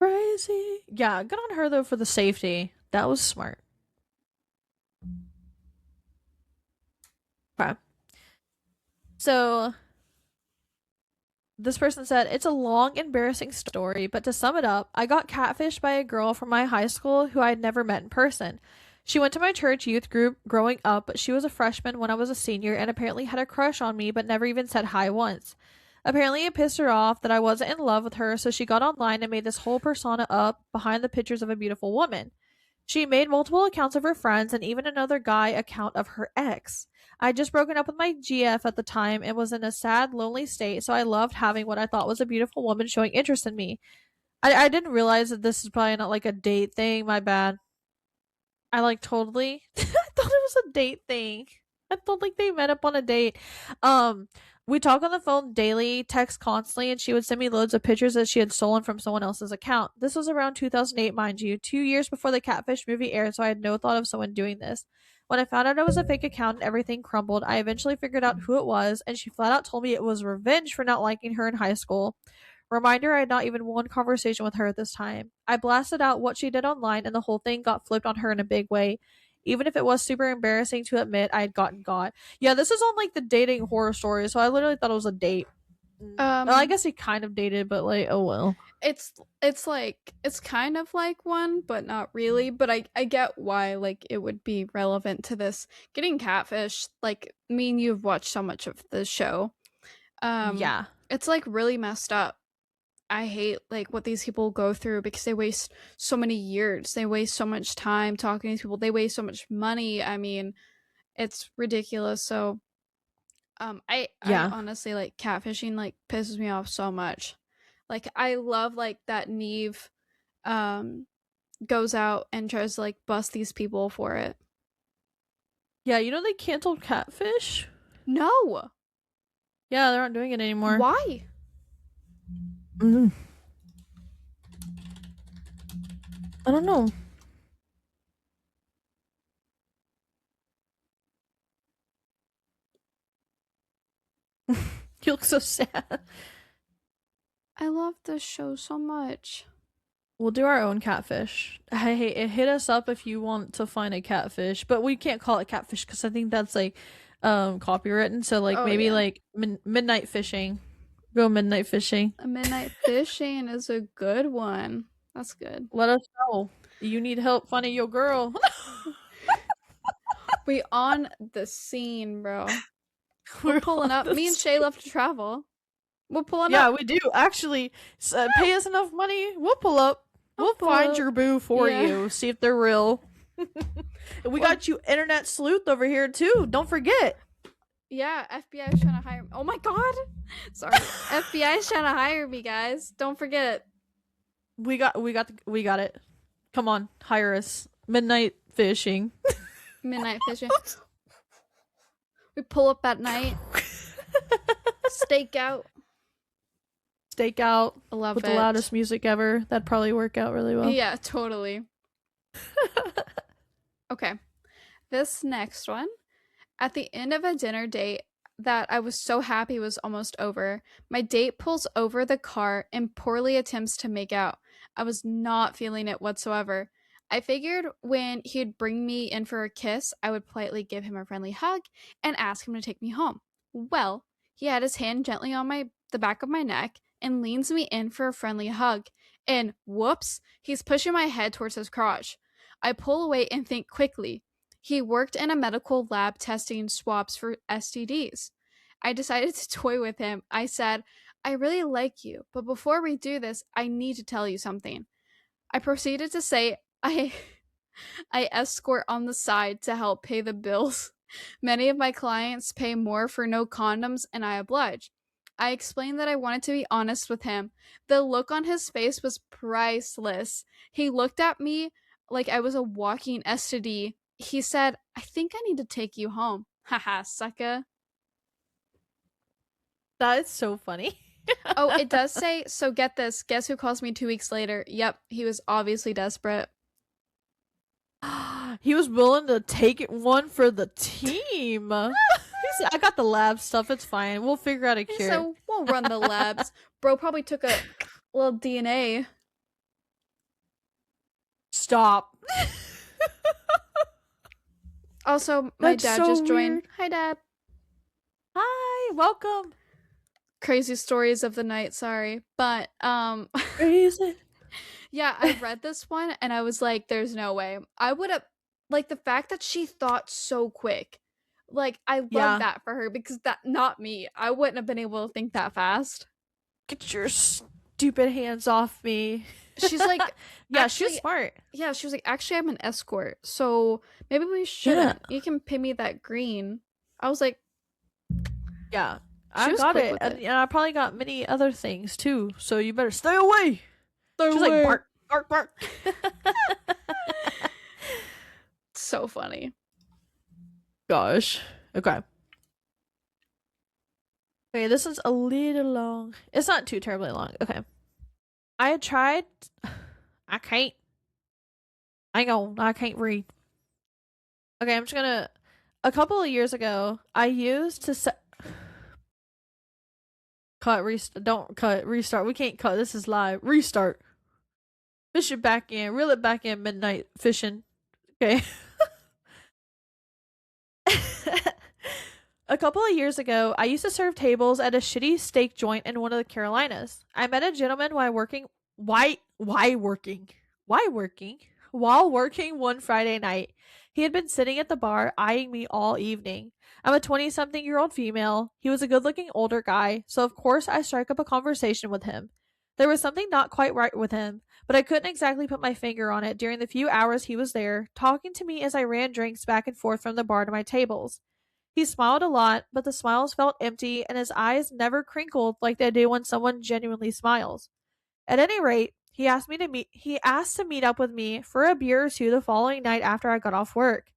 Crazy. Yeah, good on her though for the safety. That was smart. Okay. So this person said, it's a long, embarrassing story, but to sum it up, I got catfished by a girl from my high school who I had never met in person. She went to my church youth group growing up, but she was a freshman when I was a senior and apparently had a crush on me, but never even said hi once. Apparently, it pissed her off that I wasn't in love with her, so she got online and made this whole persona up behind the pictures of a beautiful woman. She made multiple accounts of her friends and even another guy account of her ex. I had just broken up with my GF at the time and was in a sad, lonely state, so I loved having what I thought was a beautiful woman showing interest in me. I didn't realize that this is probably not like a date thing. My bad. I like totally I thought it was a date thing. I thought like they met up on a date. Um we talk on the phone daily, text constantly, and she would send me loads of pictures that she had stolen from someone else's account. This was around 2008, mind you, 2 years before the Catfish movie aired, so I had no thought of someone doing this. When I found out it was a fake account and everything crumbled, I eventually figured out who it was, and she flat out told me it was revenge for not liking her in high school. Reminder, I had not even one conversation with her at this time. I blasted out what she did online, and the whole thing got flipped on her in a big way. Even if it was super embarrassing to admit, I had gotten got. Yeah, this is on like the dating horror story, so I literally thought it was a date. Well, I Um guess he kind of dated, but like, oh well. it's it's like it's kind of like one, but not really, but I get why like it would be relevant to this. Getting catfish, like me and you've watched so much of the show. Um Yeah. it's like really messed up. I hate like what these people go through because they waste so many years. They waste so much time talking to people. They waste so much money. I mean, it's ridiculous. So, I Yeah. honestly like catfishing like pisses me off so much. Like I love like that Neve um goes out and tries to like bust these people for it. Yeah, you know they canceled Catfish? No. Yeah, they're not doing it anymore. Why? Mm. I don't know. You look so sad. I love this show so much. We'll do our own catfish. Hey, hit us up if you want to find a catfish, but we can't call it catfish because I think that's like copywritten. So like Oh maybe yeah. like midnight fishing. Go midnight fishing. A midnight fishing is a good one. That's good. Let us know. You need help finding your girl. We on the scene, bro. We're We're pulling on up. Me and this. Chey love to travel. We're pulling Yeah, up. we do actually. Pay us enough money. We'll pull up. I'll We'll pull find up. your boo for Yeah. you. See if they're real. We Well, got you internet sleuth over here too. Don't forget. yeah, FBI is trying to hire me. Oh my god. Sorry. FBI is trying to hire me, guys. Don't forget. We got it. Come on, hire us. Midnight fishing. Midnight fishing. We pull up at night. Stake out. Stake out I love with the it. loudest music ever. That'd probably work out really well. Yeah, totally. Okay. This next one. At the end of a dinner date that I was so happy was almost over, my date pulls over the car and poorly attempts to make out. I was not feeling it whatsoever. I figured when he'd bring me in for a kiss, I would politely give him a friendly hug and ask him to take me home. Well, he had his hand gently on the back of my neck and leans me in for a friendly hug. And whoops, he's pushing my head towards his crotch. I pull away and think quickly. He worked in a medical lab testing swabs for STDs. I decided to toy with him. I said, I really like you, but before we do this, I need to tell you something. I proceeded to say, I escort on the side to help pay the bills. Many of my clients pay more for no condoms, and I oblige. I explained that I wanted to be honest with him. The look on his face was priceless. He looked at me like I was a walking STD. He said, I think I need to take you home. Haha, sucker. That is so funny. Oh, it does say, so get this. Guess who calls me 2 weeks later? Yep, he was obviously desperate. He was willing to take it one for the team. He said, I got the lab stuff. It's fine. We'll figure out a cure. So we'll run the labs. Bro probably took a little DNA. Stop. Also, my That's dad so just joined. weird. Hi, Dad. Hi, welcome. Crazy stories of the night, sorry. But Crazy. yeah, I read this one and I was like, there's no way. I would have like the fact that she thought so quick. Like I love Yeah. that for her because that not me. I wouldn't have been able to think that fast. Get your stupid hands off me. She's like, Yeah, she was actually, smart. yeah, she was like, actually, I'm an escort, so maybe we Yeah. shouldn't. You can pay me that green. I was like, Yeah. she I was got quick it. with it. And I probably got many other things too. So you better stay away. Stay She's like, away. bark, bark, bark. So funny. Gosh. Okay. Okay, this one's a little long. It's not too terribly long. Okay. I had tried. I can't. I can't read. Okay, I'm just gonna. A couple of years ago, I used to set. Cut, restart. Don't cut, restart. We can't cut. This is live. Restart. Fish it back in. Reel it back in. Midnight fishing. Okay. A couple of years ago, I used to serve tables at a shitty steak joint in one of the Carolinas. I met a gentleman while working. Why working? Why working? While working one Friday night. He had been sitting at the bar, eyeing me all evening. I'm a 20-something-year-old female. He was a good looking older guy, so of course I strike up a conversation with him. There was something not quite right with him, but I couldn't exactly put my finger on it during the few hours he was there, talking to me as I ran drinks back and forth from the bar to my tables. He smiled a lot, but the smiles felt empty and his eyes never crinkled like they do when someone genuinely smiles. At any rate, he asked to meet up with me for a beer or two the following night after I got off work.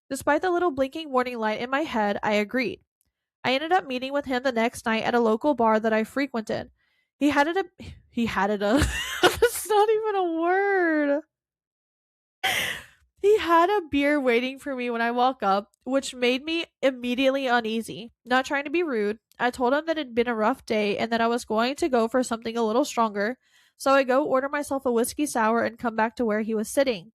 Despite the little blinking warning light in my head, I agreed. I ended up meeting with him the next night at a local bar that I frequented. He had it a That's not even a word. He had a beer waiting for me when I walk up, which made me immediately uneasy. Not trying to be rude, I told him that it had been a rough day and that I was going to go for something a little stronger, so I go order myself a whiskey sour and come back to where he was sitting.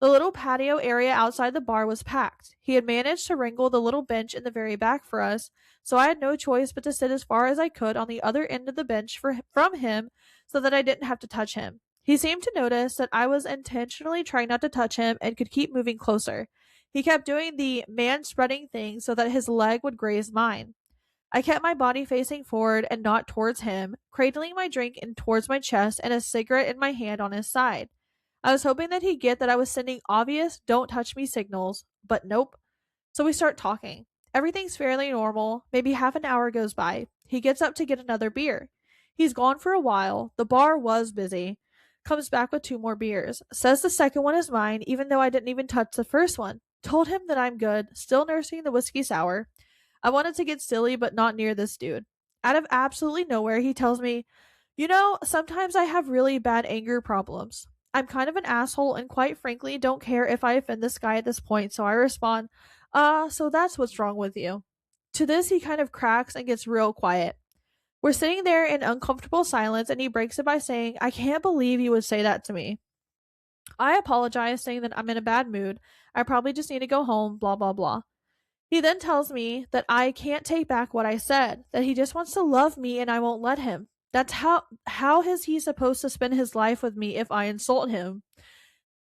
The little patio area outside the bar was packed. He had managed to wrangle the little bench in the very back for us, so I had no choice but to sit as far as I could on the other end of the bench from him so that I didn't have to touch him. He seemed to notice that I was intentionally trying not to touch him and could keep moving closer. He kept doing the man spreading thing so that his leg would graze mine. I kept my body facing forward and not towards him, cradling my drink in towards my chest and a cigarette in my hand on his side. I was hoping that he'd get that I was sending obvious don't touch me signals, but nope. So we start talking. Everything's fairly normal. Maybe half an hour goes by. He gets up to get another beer. He's gone for a while. The bar was busy. Comes back with two more beers. Says the second one is mine, even though I didn't even touch the first one. Told him that I'm good, still nursing the whiskey sour. I wanted to get silly, but not near this dude. Out of absolutely nowhere, he tells me, sometimes I have really bad anger problems. I'm kind of an asshole and quite frankly don't care if I offend this guy at this point, so I respond, so that's what's wrong with you. To this, he kind of cracks and gets real quiet. We're sitting there in uncomfortable silence, and he breaks it by saying, I can't believe you would say that to me. I apologize, saying that I'm in a bad mood. I probably just need to go home, blah, blah, blah. He then tells me that I can't take back what I said, that he just wants to love me and I won't let him. That's how is he supposed to spend his life with me if I insult him?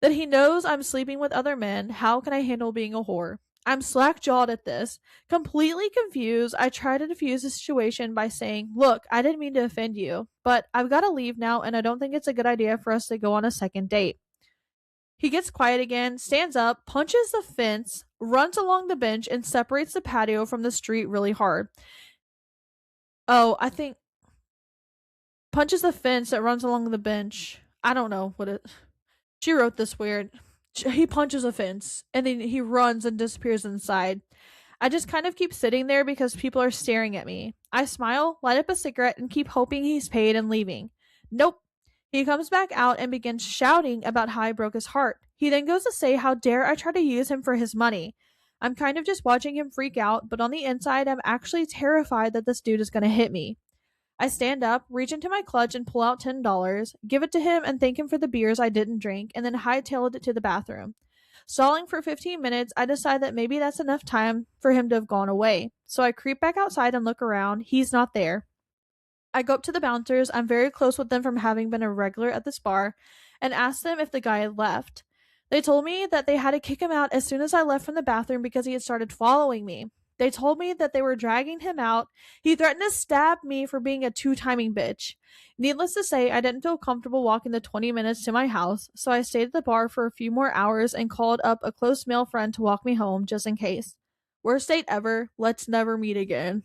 That he knows I'm sleeping with other men. How can I handle being a whore? I'm slack jawed at this. Completely confused, I try to diffuse the situation by saying, look, I didn't mean to offend you, but I've got to leave now and I don't think it's a good idea for us to go on a second date. He gets quiet again, stands up, punches the fence, runs along the bench, and separates the patio from the street really hard. Oh, I think punches the fence that runs along the bench. I don't know what it. She wrote this weird. He punches a fence and then he runs and disappears inside. I just kind of keep sitting there because people are staring at me. I smile, light up a cigarette, and keep hoping he's paid and leaving. Nope. He comes back out and begins shouting about how I broke his heart. He then goes to say how dare I try to use him for his money. I'm kind of just watching him freak out, but on the inside, I'm actually terrified that this dude is going to hit me. I stand up, reach into my clutch, and pull out $10, give it to him, and thank him for the beers I didn't drink, and then hightailed it to the bathroom. Stalling for 15 minutes, I decide that maybe that's enough time for him to have gone away. So I creep back outside and look around. He's not there. I go up to the bouncers, I'm very close with them from having been a regular at this bar, and ask them if the guy had left. They told me that they had to kick him out as soon as I left from the bathroom because he had started following me. They told me that they were dragging him out. He threatened to stab me for being a two-timing bitch. Needless to say, I didn't feel comfortable walking the 20 minutes to my house, so I stayed at the bar for a few more hours and called up a close male friend to walk me home just in case. Worst date ever. Let's never meet again.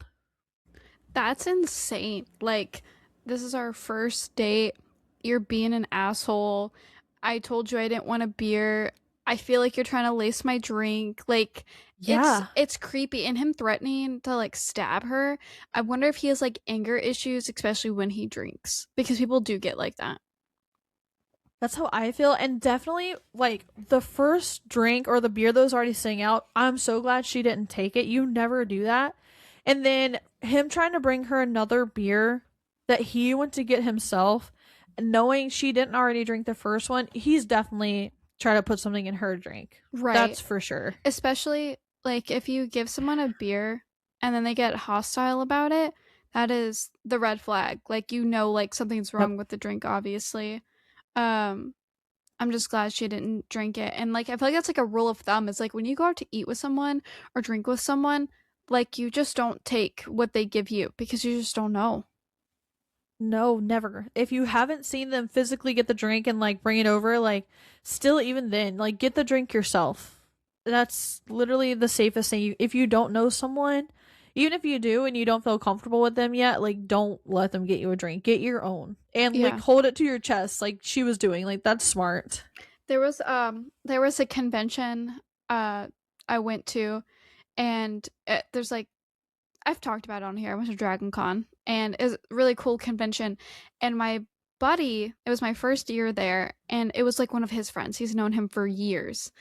That's insane. Like, this is our first date. You're being an asshole. I told you I didn't want a beer. I feel like you're trying to lace my drink. Like, Yeah. it's creepy. And him threatening to like stab her. I wonder if he has like anger issues, especially when he drinks. Because people do get like that. That's how I feel. And definitely, like, the first drink or the beer that was already sitting out, I'm so glad she didn't take it. You never do that. And then him trying to bring her another beer that he went to get himself, knowing she didn't already drink the first one, he's definitely trying to put something in her drink. Right. That's for sure. Especially like if you give someone a beer and then they get hostile about it, that is the red flag. Like you know like something's Yep. wrong with the drink obviously. Um I'm just glad she didn't drink it. And like I feel like that's like a rule of thumb. It's like when you go out to eat with someone or drink with someone, like you just don't take what they give you because you just don't know. No, never. If you haven't seen them physically get the drink and like bring it over, like still even then, like get the drink yourself. That's literally the safest thing. If you don't know someone, even if you do and you don't feel comfortable with them yet, like don't let them get you a drink. Get your own. And like Yeah. hold it to your chest like she was doing. Like that's smart. There was a convention uh I went to and there's like I've talked about it on here. I went to Dragon Con and it's a really cool convention. And my buddy, it was my first year there, and it was like one of his friends. He's known him for years.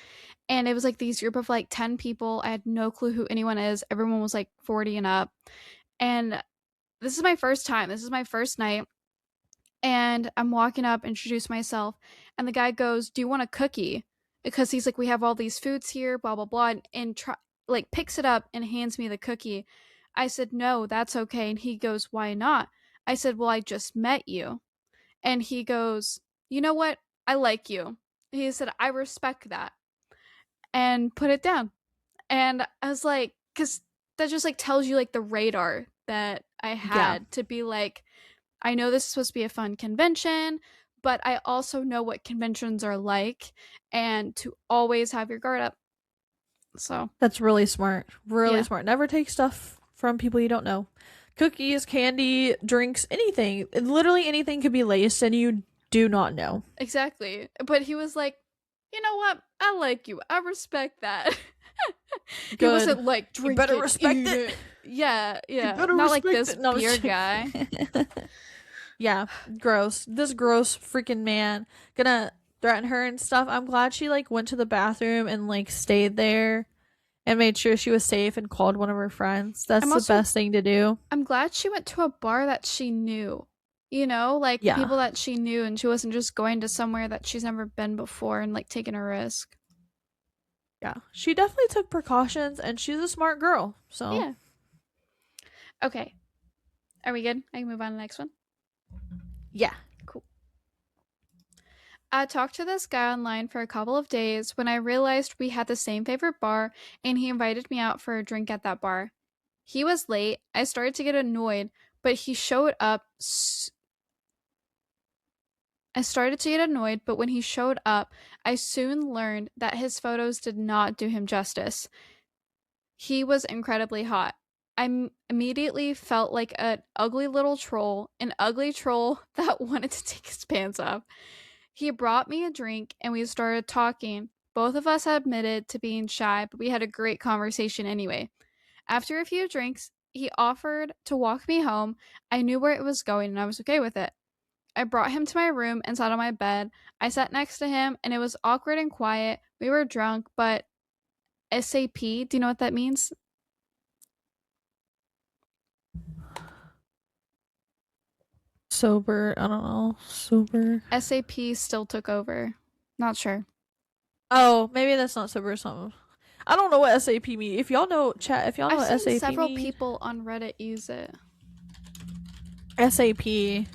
And it was like these group of like 10 people. I had no clue who anyone is. Everyone was like 40 and up. And this is my first time. This is my first night. And I'm walking up, introduce myself, and the guy goes, "Do you want a cookie?" Because he's like, "We have all these foods here, blah blah blah," and like picks it up and hands me the cookie. I said, "No, that's okay." And he goes, "Why not?" I said, "Well, I just met you." And he goes, "You know what? I like you." He said, "I respect that," and put it down. And I was like, because that just like tells you like the radar that I Yeah. had to be like, I know this is supposed to be a fun convention, but I also know what conventions are like and to always have your guard up. So, That's really smart. Really yeah, smart. Never take stuff from people you don't know. Cookies, candy, drinks, anything. Literally anything could be laced and you do not know. exactly. But he was like, "You know what? I like you. I respect that." He Good. wasn't like, You "Drink better it, respect eat it. it." Yeah, You yeah. better Not like respect this it. No, I'm beer just guy. joking. Yeah, gross. This gross freaking man gonna threaten her and stuff. I'm glad she like went to the bathroom and like stayed there and made sure she was safe and called one of her friends. I'm That's the also best thing to do. I'm glad she went to a bar that she knew. You know, like Yeah. people that she knew and she wasn't just going to somewhere that she's never been before and like taking a risk. Yeah. She definitely took precautions and she's a smart girl. So, Yeah. Okay. Are we good? I can move on to the next one. yeah. Cool. I talked to this guy online for a couple of days when I realized we had the same favorite bar and he invited me out for a drink at that bar. He was late. I started to get annoyed, but he showed up. I started to get annoyed, but when he showed up, I soon learned that his photos did not do him justice. He was incredibly hot. I immediately felt like an ugly troll that wanted to take his pants off. He brought me a drink and we started talking. Both of us admitted to being shy, but we had a great conversation anyway. After a few drinks, he offered to walk me home. I knew where it was going and I was okay with it. I brought him to my room and sat on my bed. I sat next to him and it was awkward and quiet. We were drunk, but SAP, do you know what that means? Sober. I don't know. Sober. SAP still took over. Not sure. Oh, maybe that's not sober or something. I don't know what SAP mean. If y'all know, chat. If y'all know I've what seen SAP several mean, people on Reddit use it. SAP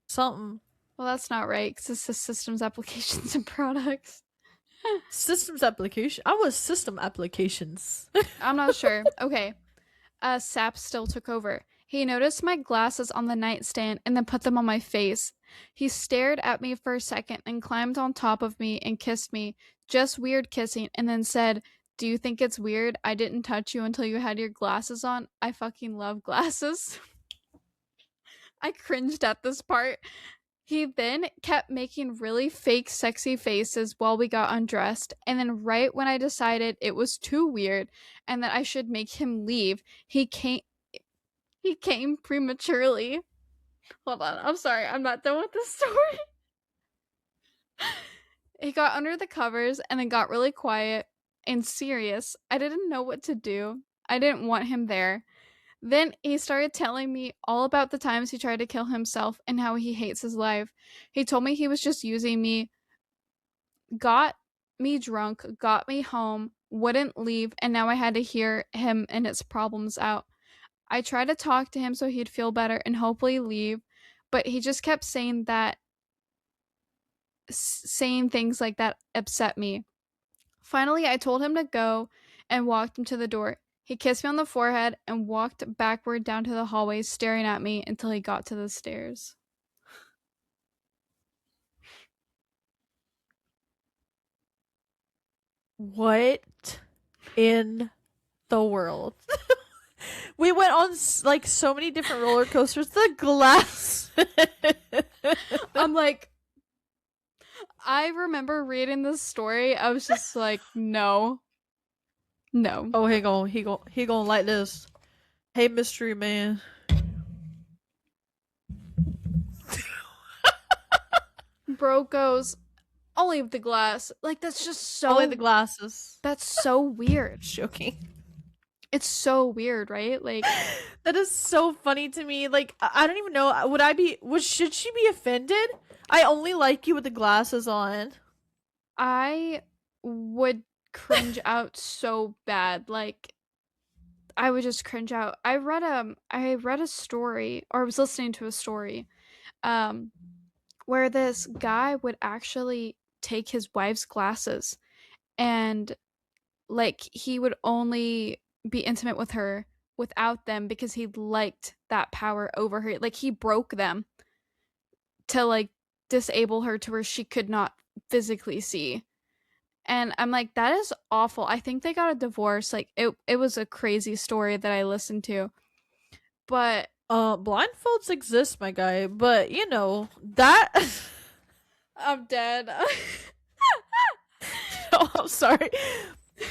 something. Well, that's not right because it's the systems, applications, and products. Systems application. I was system applications. I'm not sure. Okay. Sap still took over. He noticed my glasses on the nightstand and then put them on my face. He stared at me for a second and climbed on top of me and kissed me. Just weird kissing, and then said, "Do you think it's weird? I didn't touch you until you had your glasses on. I fucking love glasses." I cringed at this part. He then kept making really fake sexy faces while we got undressed, and then right when I decided it was too weird and that I should make him leave, he came prematurely. Hold on, I'm sorry, I'm not done with this story. He got under the covers and then got really quiet and serious. I didn't know what to do. I didn't want him there. Then he started telling me all about the times he tried to kill himself and how he hates his life. He told me he was just using me, got me drunk, got me home, wouldn't leave, and now I had to hear him and his problems out. I tried to talk to him so he'd feel better and hopefully leave, but he just kept saying things like that upset me. Finally, I told him to go and walked him to the door. He kissed me on the forehead and walked backward down to the hallway, staring at me until he got to the stairs. What in the world? We went on like so many different roller coasters. The glass. I'm like, I remember reading this story. I was just like, no. No. Oh, he gonna like this. Hey, mystery man. Bro goes, I'll leave the glass. Like, that's just so. Only the glasses. That's so weird. Joking. It's so weird, right? Like, that is so funny to me. Like, I don't even know. Should she be offended? I only like you with the glasses on. I would cringe out so bad. Like, I would just cringe out. I read a story, or I was listening to a story, where this guy would actually take his wife's glasses and like he would only be intimate with her without them because he liked that power over her. Like he broke them to like disable her to where she could not physically see. And I'm like, that is awful. I think they got a divorce. Like it was a crazy story that I listened to. But blindfolds exist, my guy, but you know, that I'm dead. Oh, I'm sorry.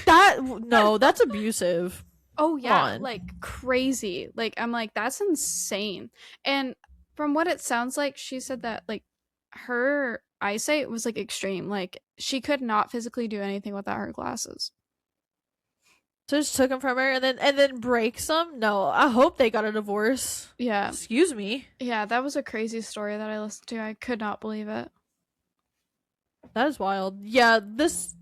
That's abusive. Oh yeah, like crazy. Like I'm like, that's insane. And from what it sounds like, she said that like her eyesight was like extreme. Like she could not physically do anything without her glasses. So just took him from her and then breaks them? No, I hope they got a divorce. Yeah. Excuse me. Yeah, that was a crazy story that I listened to. I could not believe it. That is wild. Yeah, this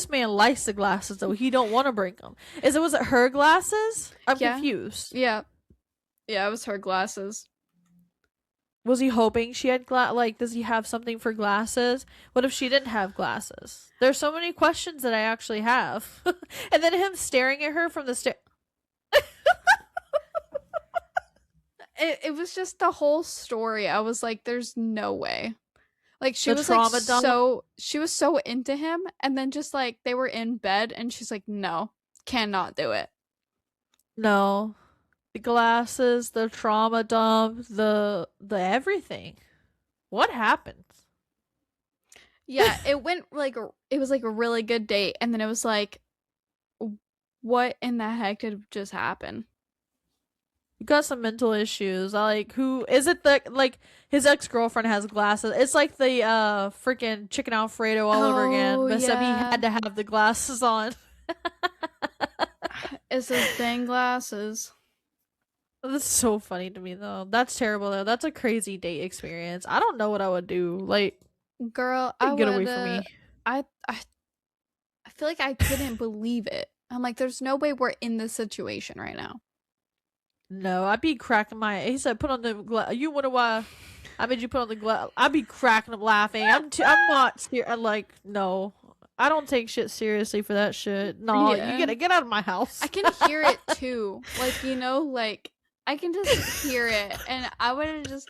man likes the glasses though. He don't want to break them. Was it her glasses? I'm confused. Yeah. Yeah, it was her glasses. Was he hoping she had like, does he have something for glasses? What if she didn't have glasses? There's so many questions that I actually have. And then him staring at her from the stair. It was just the whole story. I was like, there's no way. Like she was so into him, and then just like they were in bed and she's like, no, cannot do it. No. The glasses, the trauma dump, the everything. What happened? Yeah, it went like it was like a really good date, and then it was like, what in the heck did just happen? You got some mental issues. Like, who is it that, like, his ex-girlfriend has glasses. It's like the freaking chicken Alfredo all over again, Oh but except he yeah. had to have the glasses on. It's those dang glasses. That's so funny to me though. That's terrible though. That's a crazy date experience. I don't know what I would do. Like, Girl, I get away would from me. I I feel like I couldn't believe it. I'm like, there's no way we're in this situation right now. No, I'd be cracking my. He said, "Put on the You wonder why I made you put on the glass?" I'd be cracking up laughing. I'm not serious. I'm like, no, I don't take shit seriously for that shit. No, you Yeah. gotta get out of my house. I can hear it too. Like, like I can just hear it and I would have just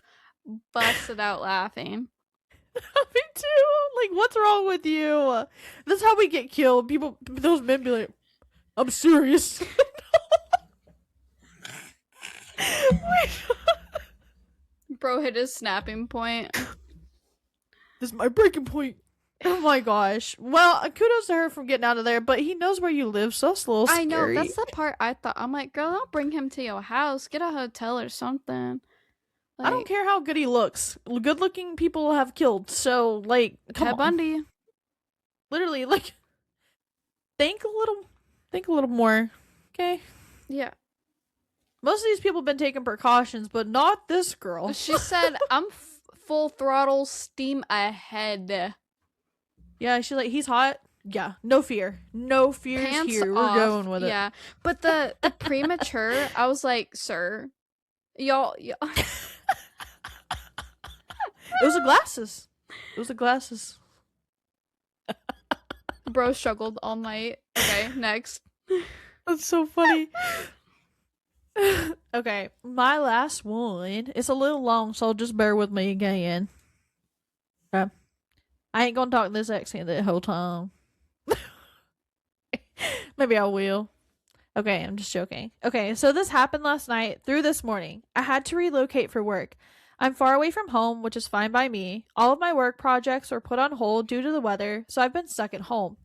busted out laughing. Me too. Like, what's wrong with you? This is how we get killed. People, those men be like, "I'm serious." Bro hit his snapping point. This is my breaking point. Oh my gosh. Well, kudos to her for getting out of there, but he knows where you live, so it's a little scary. I know, that's the part I thought. I'm like, girl, I'll bring him to your house. Get a hotel or something. I don't care how good he looks. Good looking people have killed, so, like, come Ted on. Bundy. Literally, like, think a little more, okay? Yeah. Most of these people have been taking precautions, but not this girl. She said, I'm full throttle, steam ahead. Yeah, she's like, he's hot. Yeah, no fear. No fears Pants here. off. We're going with it. Yeah. But the premature, I was like, sir, y'all. It was the glasses. It was the glasses. Bro struggled all night. Okay, next. That's so funny. Okay, my last one. It's a little long, so just bear with me again. Okay. I ain't gonna talk this accent the whole time. Maybe I will. Okay, I'm just joking. Okay, so this happened last night through this morning. I had to relocate for work. I'm far away from home, which is fine by me. All of my work projects were put on hold due to the weather, so I've been stuck at home.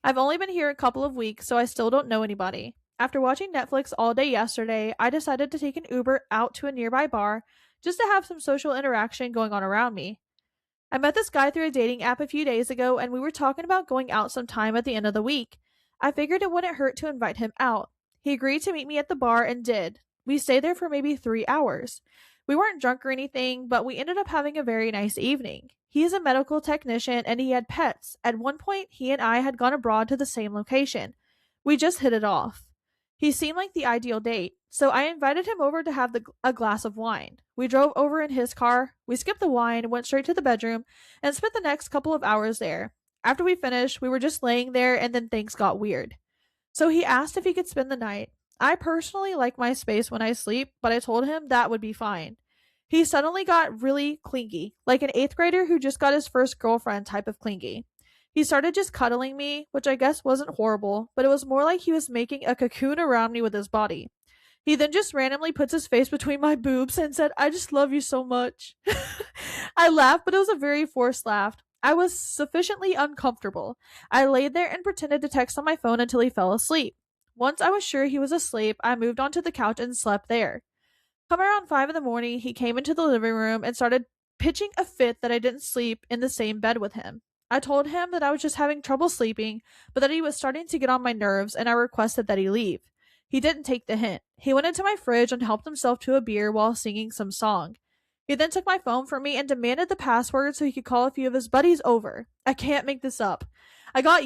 I've only been here a couple of weeks, so I still don't know anybody. After watching Netflix all day yesterday, I decided to take an Uber out to a nearby bar just to have some social interaction going on around me. I met this guy through a dating app a few days ago, and we were talking about going out sometime at the end of the week. I figured it wouldn't hurt to invite him out. He agreed to meet me at the bar and did. We stayed there for maybe 3 hours. We weren't drunk or anything, but we ended up having a very nice evening. He is a medical technician and he had pets. At one point, he and I had gone abroad to the same location. We just hit it off. He seemed like the ideal date, so I invited him over to have a glass of wine. We drove over in his car, we skipped the wine, went straight to the bedroom, and spent the next couple of hours there. After we finished, we were just laying there and then things got weird. So he asked if he could spend the night. I personally like my space when I sleep, but I told him that would be fine. He suddenly got really clingy, like an 8th grader who just got his first girlfriend type of clingy. He started just cuddling me, which I guess wasn't horrible, but it was more like he was making a cocoon around me with his body. He then just randomly puts his face between my boobs and said, "I just love you so much." I laughed, but it was a very forced laugh. I was sufficiently uncomfortable. I laid there and pretended to text on my phone until he fell asleep. Once I was sure he was asleep, I moved onto the couch and slept there. Come around 5 in the morning, he came into the living room and started pitching a fit that I didn't sleep in the same bed with him. I told him that I was just having trouble sleeping, but that he was starting to get on my nerves and I requested that he leave. He didn't take the hint. He went into my fridge and helped himself to a beer while singing some song. He then took my phone from me and demanded the password so he could call a few of his buddies over. I can't make this up. I got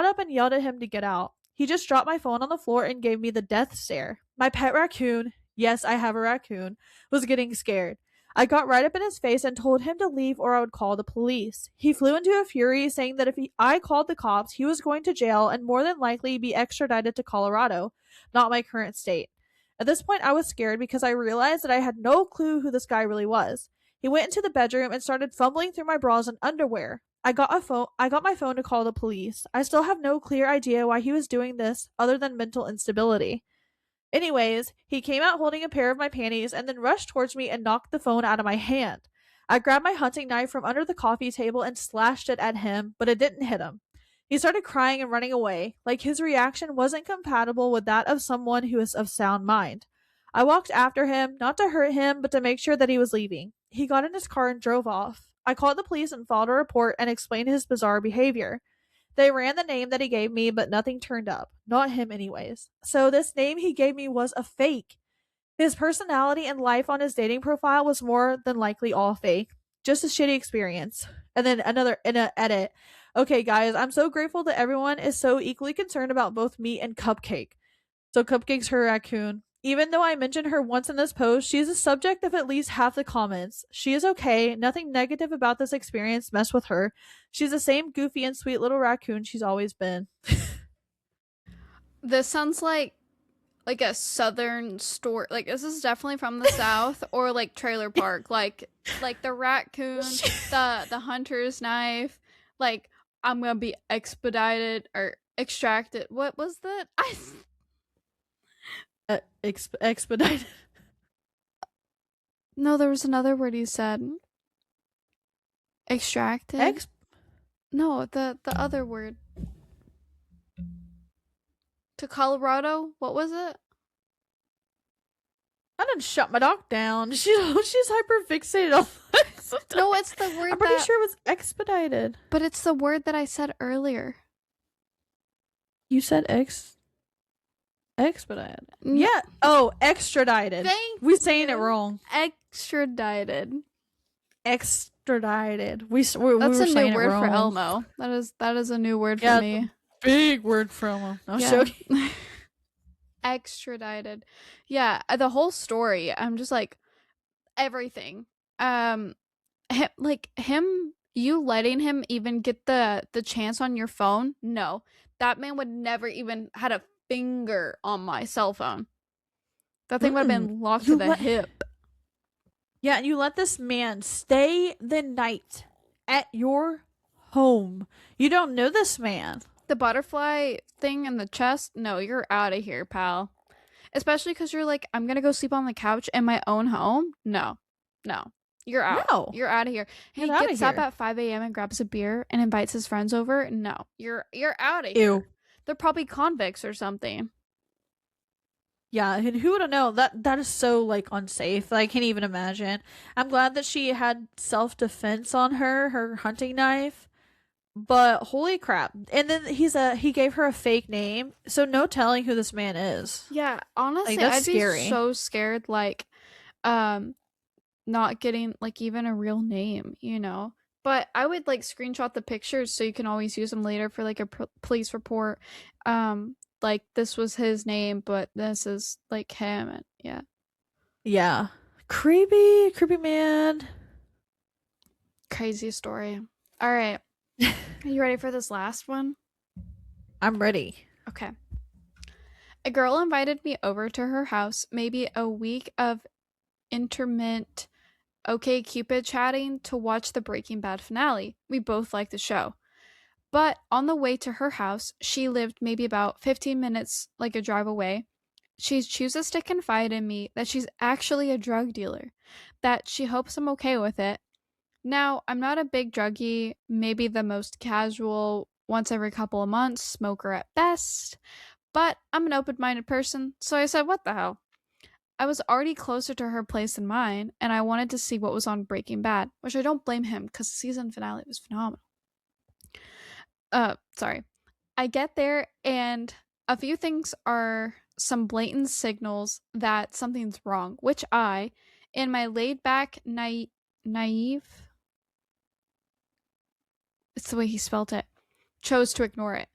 up and yelled at him to get out. He just dropped my phone on the floor and gave me the death stare. My pet raccoon, yes, I have a raccoon, was getting scared. I got right up in his face and told him to leave or I would call the police. He flew into a fury, saying that if I called the cops, he was going to jail and more than likely be extradited to Colorado, not my current state. At this point, I was scared because I realized that I had no clue who this guy really was. He went into the bedroom and started fumbling through my bras and underwear. I got my phone to call the police. I still have no clear idea why he was doing this other than mental instability. Anyways, he came out holding a pair of my panties and then rushed towards me and knocked the phone out of my hand. I grabbed my hunting knife from under the coffee table and slashed it at him, but it didn't hit him. He started crying and running away, like his reaction wasn't compatible with that of someone who is of sound mind. I walked after him, not to hurt him, but to make sure that he was leaving. He got in his car and drove off. I called the police and filed a report and explained his bizarre behavior. They ran the name that he gave me, but nothing turned up. Not him, anyways. So this name he gave me was a fake. His personality and life on his dating profile was more than likely all fake. Just a shitty experience. And then another in an edit. Okay, guys, I'm so grateful that everyone is so equally concerned about both me and Cupcake. So Cupcake's her raccoon. Even though I mentioned her once in this post, she is the subject of at least half the comments. She is okay. Nothing negative about this experience messed with her. She's the same goofy and sweet little raccoon she's always been. This sounds like a southern story. Like this is definitely from the south or like Trailer Park. Like the raccoon, the hunter's knife. Like I'm gonna be expedited or extracted. What was that? Expedited. No, there was another word you said. Extracted. No, the other word. To Colorado. What was it? I didn't shut my dog down. She's hyper fixated on this. No, it's the word. I'm pretty sure it was expedited. But it's the word that I said earlier. You said expedited. Yeah. Oh, extradited. We're saying it wrong. Extradited. Extradited. That's a new word for Elmo. That is a new word for me. Big word for Elmo. I'm joking. Extradited. Yeah, the whole story. I'm just like everything. You letting him even get the chance on your phone? No. That man would never even had a finger on my cell phone. That thing would have been locked to the hip. Yeah, and you let this man stay the night at your home. You don't know this man. The butterfly thing in the chest? No, you're out of here, pal. Especially because you're like, I'm going to go sleep on the couch in my own home? No. You're out. No. You're out of here. He gets up at 5 a.m. and grabs a beer and invites his friends over? No. You're out of here. They're probably convicts or something. Yeah, and who would have known? That is so like unsafe. I can't even imagine. I'm glad that she had self-defense on her hunting knife. But holy crap. And then he gave her a fake name. So no telling who this man is. Yeah, honestly, I'd be so scared not getting like even a real name, you know. But I would like screenshot the pictures so you can always use them later for like a police report. Like this was his name, but this is like him. And yeah, creepy man. Crazy story. All right. Are you ready for this last one? I'm ready. Okay. A girl invited me over to her house, maybe a week of intermittent OkCupid chatting to watch the Breaking Bad finale. We both liked the show. But on the way to her house, she lived maybe about 15 minutes like a drive away. She chooses to confide in me that she's actually a drug dealer, that she hopes I'm okay with it. Now, I'm not a big druggie, maybe the most casual, once every couple of months, smoker at best, but I'm an open-minded person, so I said, what the hell? I was already closer to her place than mine, and I wanted to see what was on Breaking Bad, which I don't blame him, because the season finale was phenomenal. Sorry. I get there, and a few things are some blatant signals that something's wrong, which I, in my laid-back, naive, it's the way he spelt it, chose to ignore it.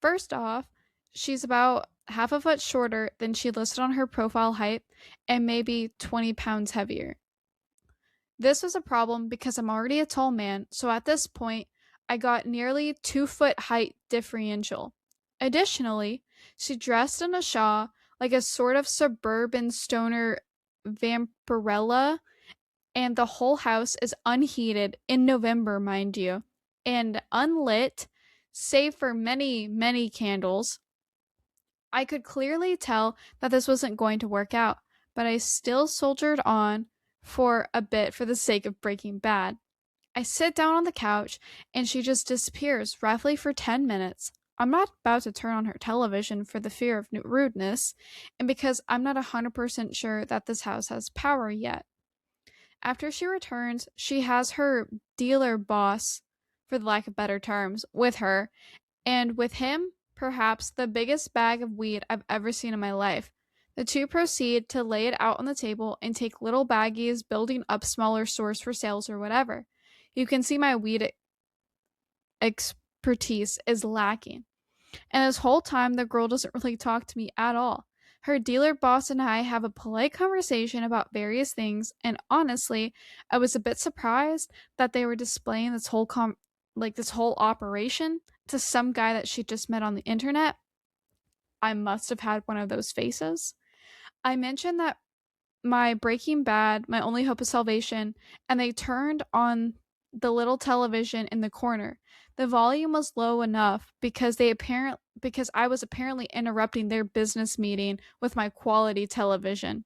First off, she's about half a foot shorter than she listed on her profile height and maybe 20 pounds heavier. This was a problem because I'm already a tall man, so at this point, I got nearly 2 foot height differential. Additionally, she dressed in a shawl like a sort of suburban stoner vampirella, and the whole house is unheated in November, mind you, and unlit, save for many, many candles. I could clearly tell that this wasn't going to work out, but I still soldiered on for a bit for the sake of Breaking Bad. I sit down on the couch, and she just disappears roughly for 10 minutes. I'm not about to turn on her television for the fear of rudeness, and because I'm not 100% sure that this house has power yet. After she returns, she has her dealer boss, for the lack of better terms, with her, and with him, perhaps the biggest bag of weed I've ever seen in my life. The two proceed to lay it out on the table and take little baggies, building up smaller stores for sales or whatever. You can see my weed expertise is lacking. And this whole time, the girl doesn't really talk to me at all. Her dealer boss and I have a polite conversation about various things, and honestly, I was a bit surprised that they were displaying this whole operation to some guy that she just met on the internet. I must have had one of those faces. I mentioned that my Breaking Bad, my only hope of salvation, and they turned on the little television in the corner. The volume was low enough because I was apparently interrupting their business meeting with my quality television.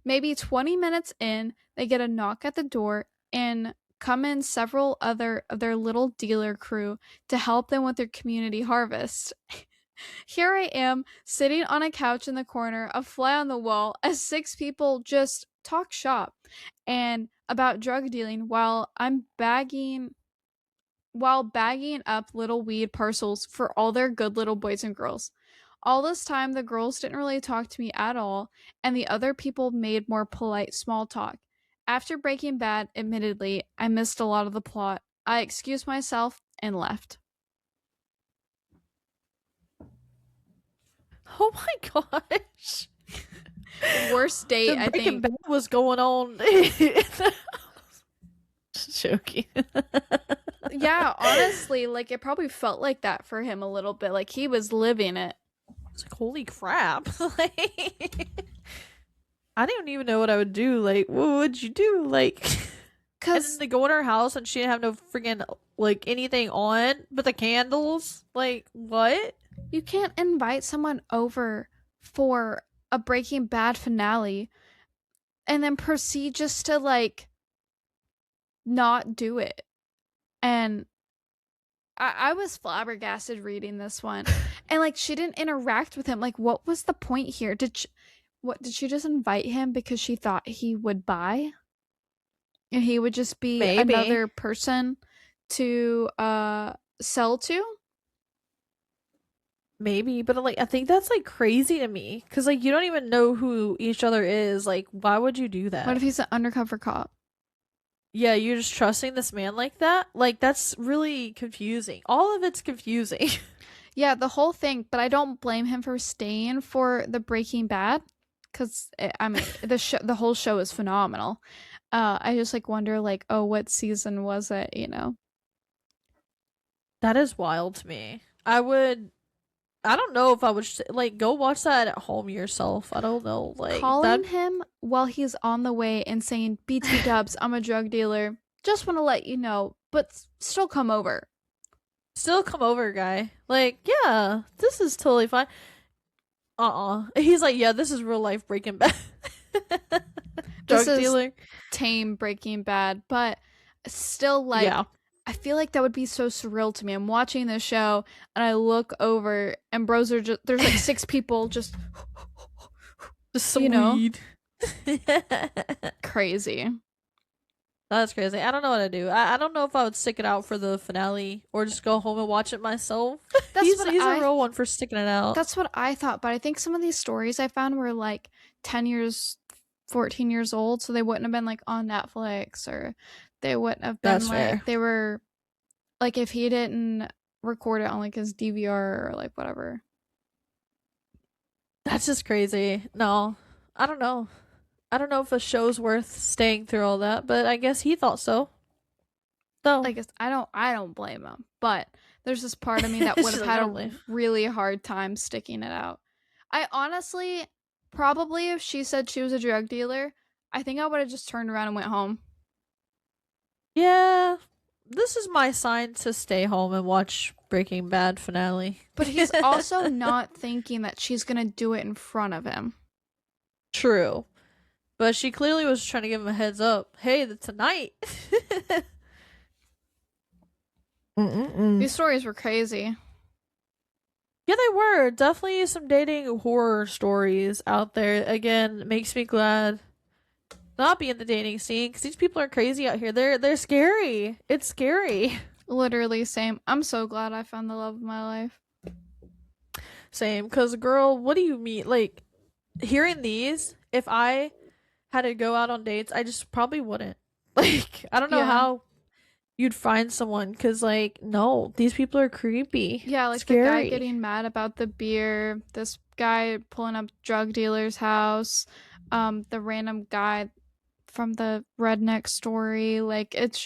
Maybe 20 minutes in, they get a knock at the door and come in several other of their little dealer crew to help them with their community harvest. Here I am, sitting on a couch in the corner, a fly on the wall, as six people just talk shop and about drug dealing while bagging up little weed parcels for all their good little boys and girls. All this time, the girls didn't really talk to me at all, and the other people made more polite small talk. After Breaking Bad, admittedly, I missed a lot of the plot. I excused myself and left. Oh my gosh. Worst date, The I Breaking think. Bad was going on. Just joking. Yeah, honestly, like it probably felt like that for him a little bit. Like he was living it. It's like, holy crap. Like, I didn't even know what I would do. Like, what would you do? Like, and Cause then they go in her house and she didn't have no freaking, like, anything on but the candles. Like, what? you can't invite someone over for a Breaking Bad finale and then proceed just to like not do it. And I was flabbergasted reading this one. And like she didn't interact with him. Like what was the point here? Did she just invite him because she thought he would buy? And he would just be Maybe. another person to sell to? Maybe. But, like, I think that's, like, crazy to me. Because, like, you don't even know who each other is. Like, why would you do What that? if he's an undercover cop? Yeah, you're just trusting this man like that? Like, that's really confusing. All of it's confusing. Yeah, the whole thing, but I don't blame him for staying for the Breaking Bad because I mean the whole show is phenomenal. I just like wonder like, oh, what season was it? You know, That is wild to me. I don't know if I would, like, go watch that at home yourself. I don't know. Like, that. calling him while he's on the way and saying, "BT Dubs, I'm a drug dealer. Just want to let you know, but still come over." Still come over, guy. Like, yeah, this is totally fine. He's like, yeah, this is real life Breaking Bad. This Drug is dealer. tame Breaking Bad, but still like Yeah. I feel like that would be so surreal to me. I'm watching this show and I look over and bros are just there's like six people just Just some you know, weed. crazy. That's crazy. I don't know what to do. I don't know if I would stick it out for the finale or just go home and watch it myself. That's he's what he's a I real one for sticking it out. that's what I thought, but I think some of these stories I found were like 10 years 14 years old, so they wouldn't have been like on Netflix or they wouldn't have been That's like fair. they were like if he didn't record it on like his DVR or like whatever. That's just crazy. No, I don't know. I don't know if a show's worth staying through all that, but I guess he thought so. So, Like I don't blame him, but there's this part of me that would have She's like, had "I a don't blame." really hard time sticking it out. I honestly probably if she said she was a drug dealer, I think I would have just turned around and went home. Yeah, this is my sign to stay home and watch Breaking Bad finale. But he's also not thinking that she's going to do it in front of him. True. But she clearly was trying to give him a heads up. Hey, tonight. These stories were crazy. Yeah, they were. Definitely some dating horror stories out there. Again, makes me glad not be in the dating scene because these people are crazy out here. They're scary. It's scary. Literally, same. I'm so glad I found the love of my life. Same. Because, girl, what do you mean? Like, hearing these, if I had to go out on dates, I just probably wouldn't. Like, I don't know Yeah. how you'd find someone because, like, no, these people are creepy. Yeah, like the guy Scary. getting mad about the beer, this guy pulling up drug dealer's house, the random guy from the redneck story. Like, it's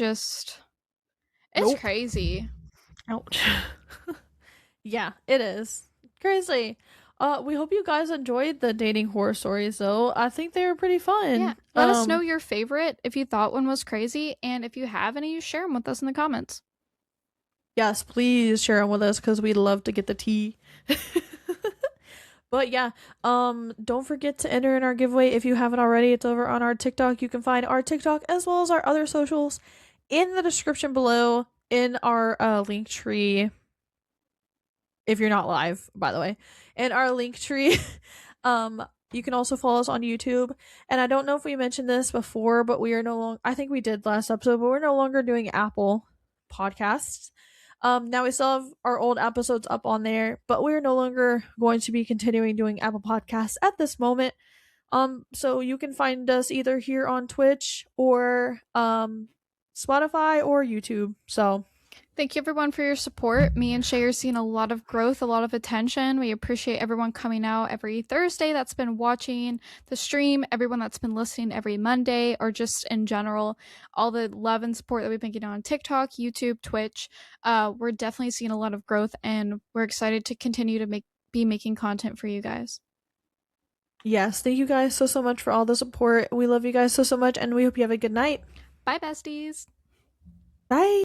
Nope. crazy. Ouch. Yeah, it is. Crazy. We hope you guys enjoyed the dating horror stories though. I think they were pretty Yeah. fun. Let us know your favorite if you thought one was crazy. And if you have any, share them with us in the comments. Yes, please share them with us because we'd love to get the tea. But yeah, don't forget to enter in our giveaway if you haven't already. It's over on our TikTok. You can find our TikTok as well as our other socials in the description below in our link tree. If you're not live, by the way, in our link tree. You can also follow us on YouTube. And I don't know if we mentioned this before, but we are no longer, I think we did last episode, but we're no longer doing Apple podcasts. Now we still have our old episodes up on there, but we're no longer going to be continuing doing Apple Podcasts at this moment. So you can find us either here on Twitch or Spotify or YouTube. So Thank you, everyone, for your support. Me and Chey are seeing a lot of growth, a lot of attention. We appreciate everyone coming out every Thursday that's been watching the stream, everyone that's been listening every Monday, or just in general, all the love and support that we've been getting on TikTok, YouTube, Twitch. We're definitely seeing a lot of growth, and we're excited to continue to be making content for you guys. yes, thank you guys so much for all the support. We love you guys so much, and we hope you have a good night. Bye, besties. Bye.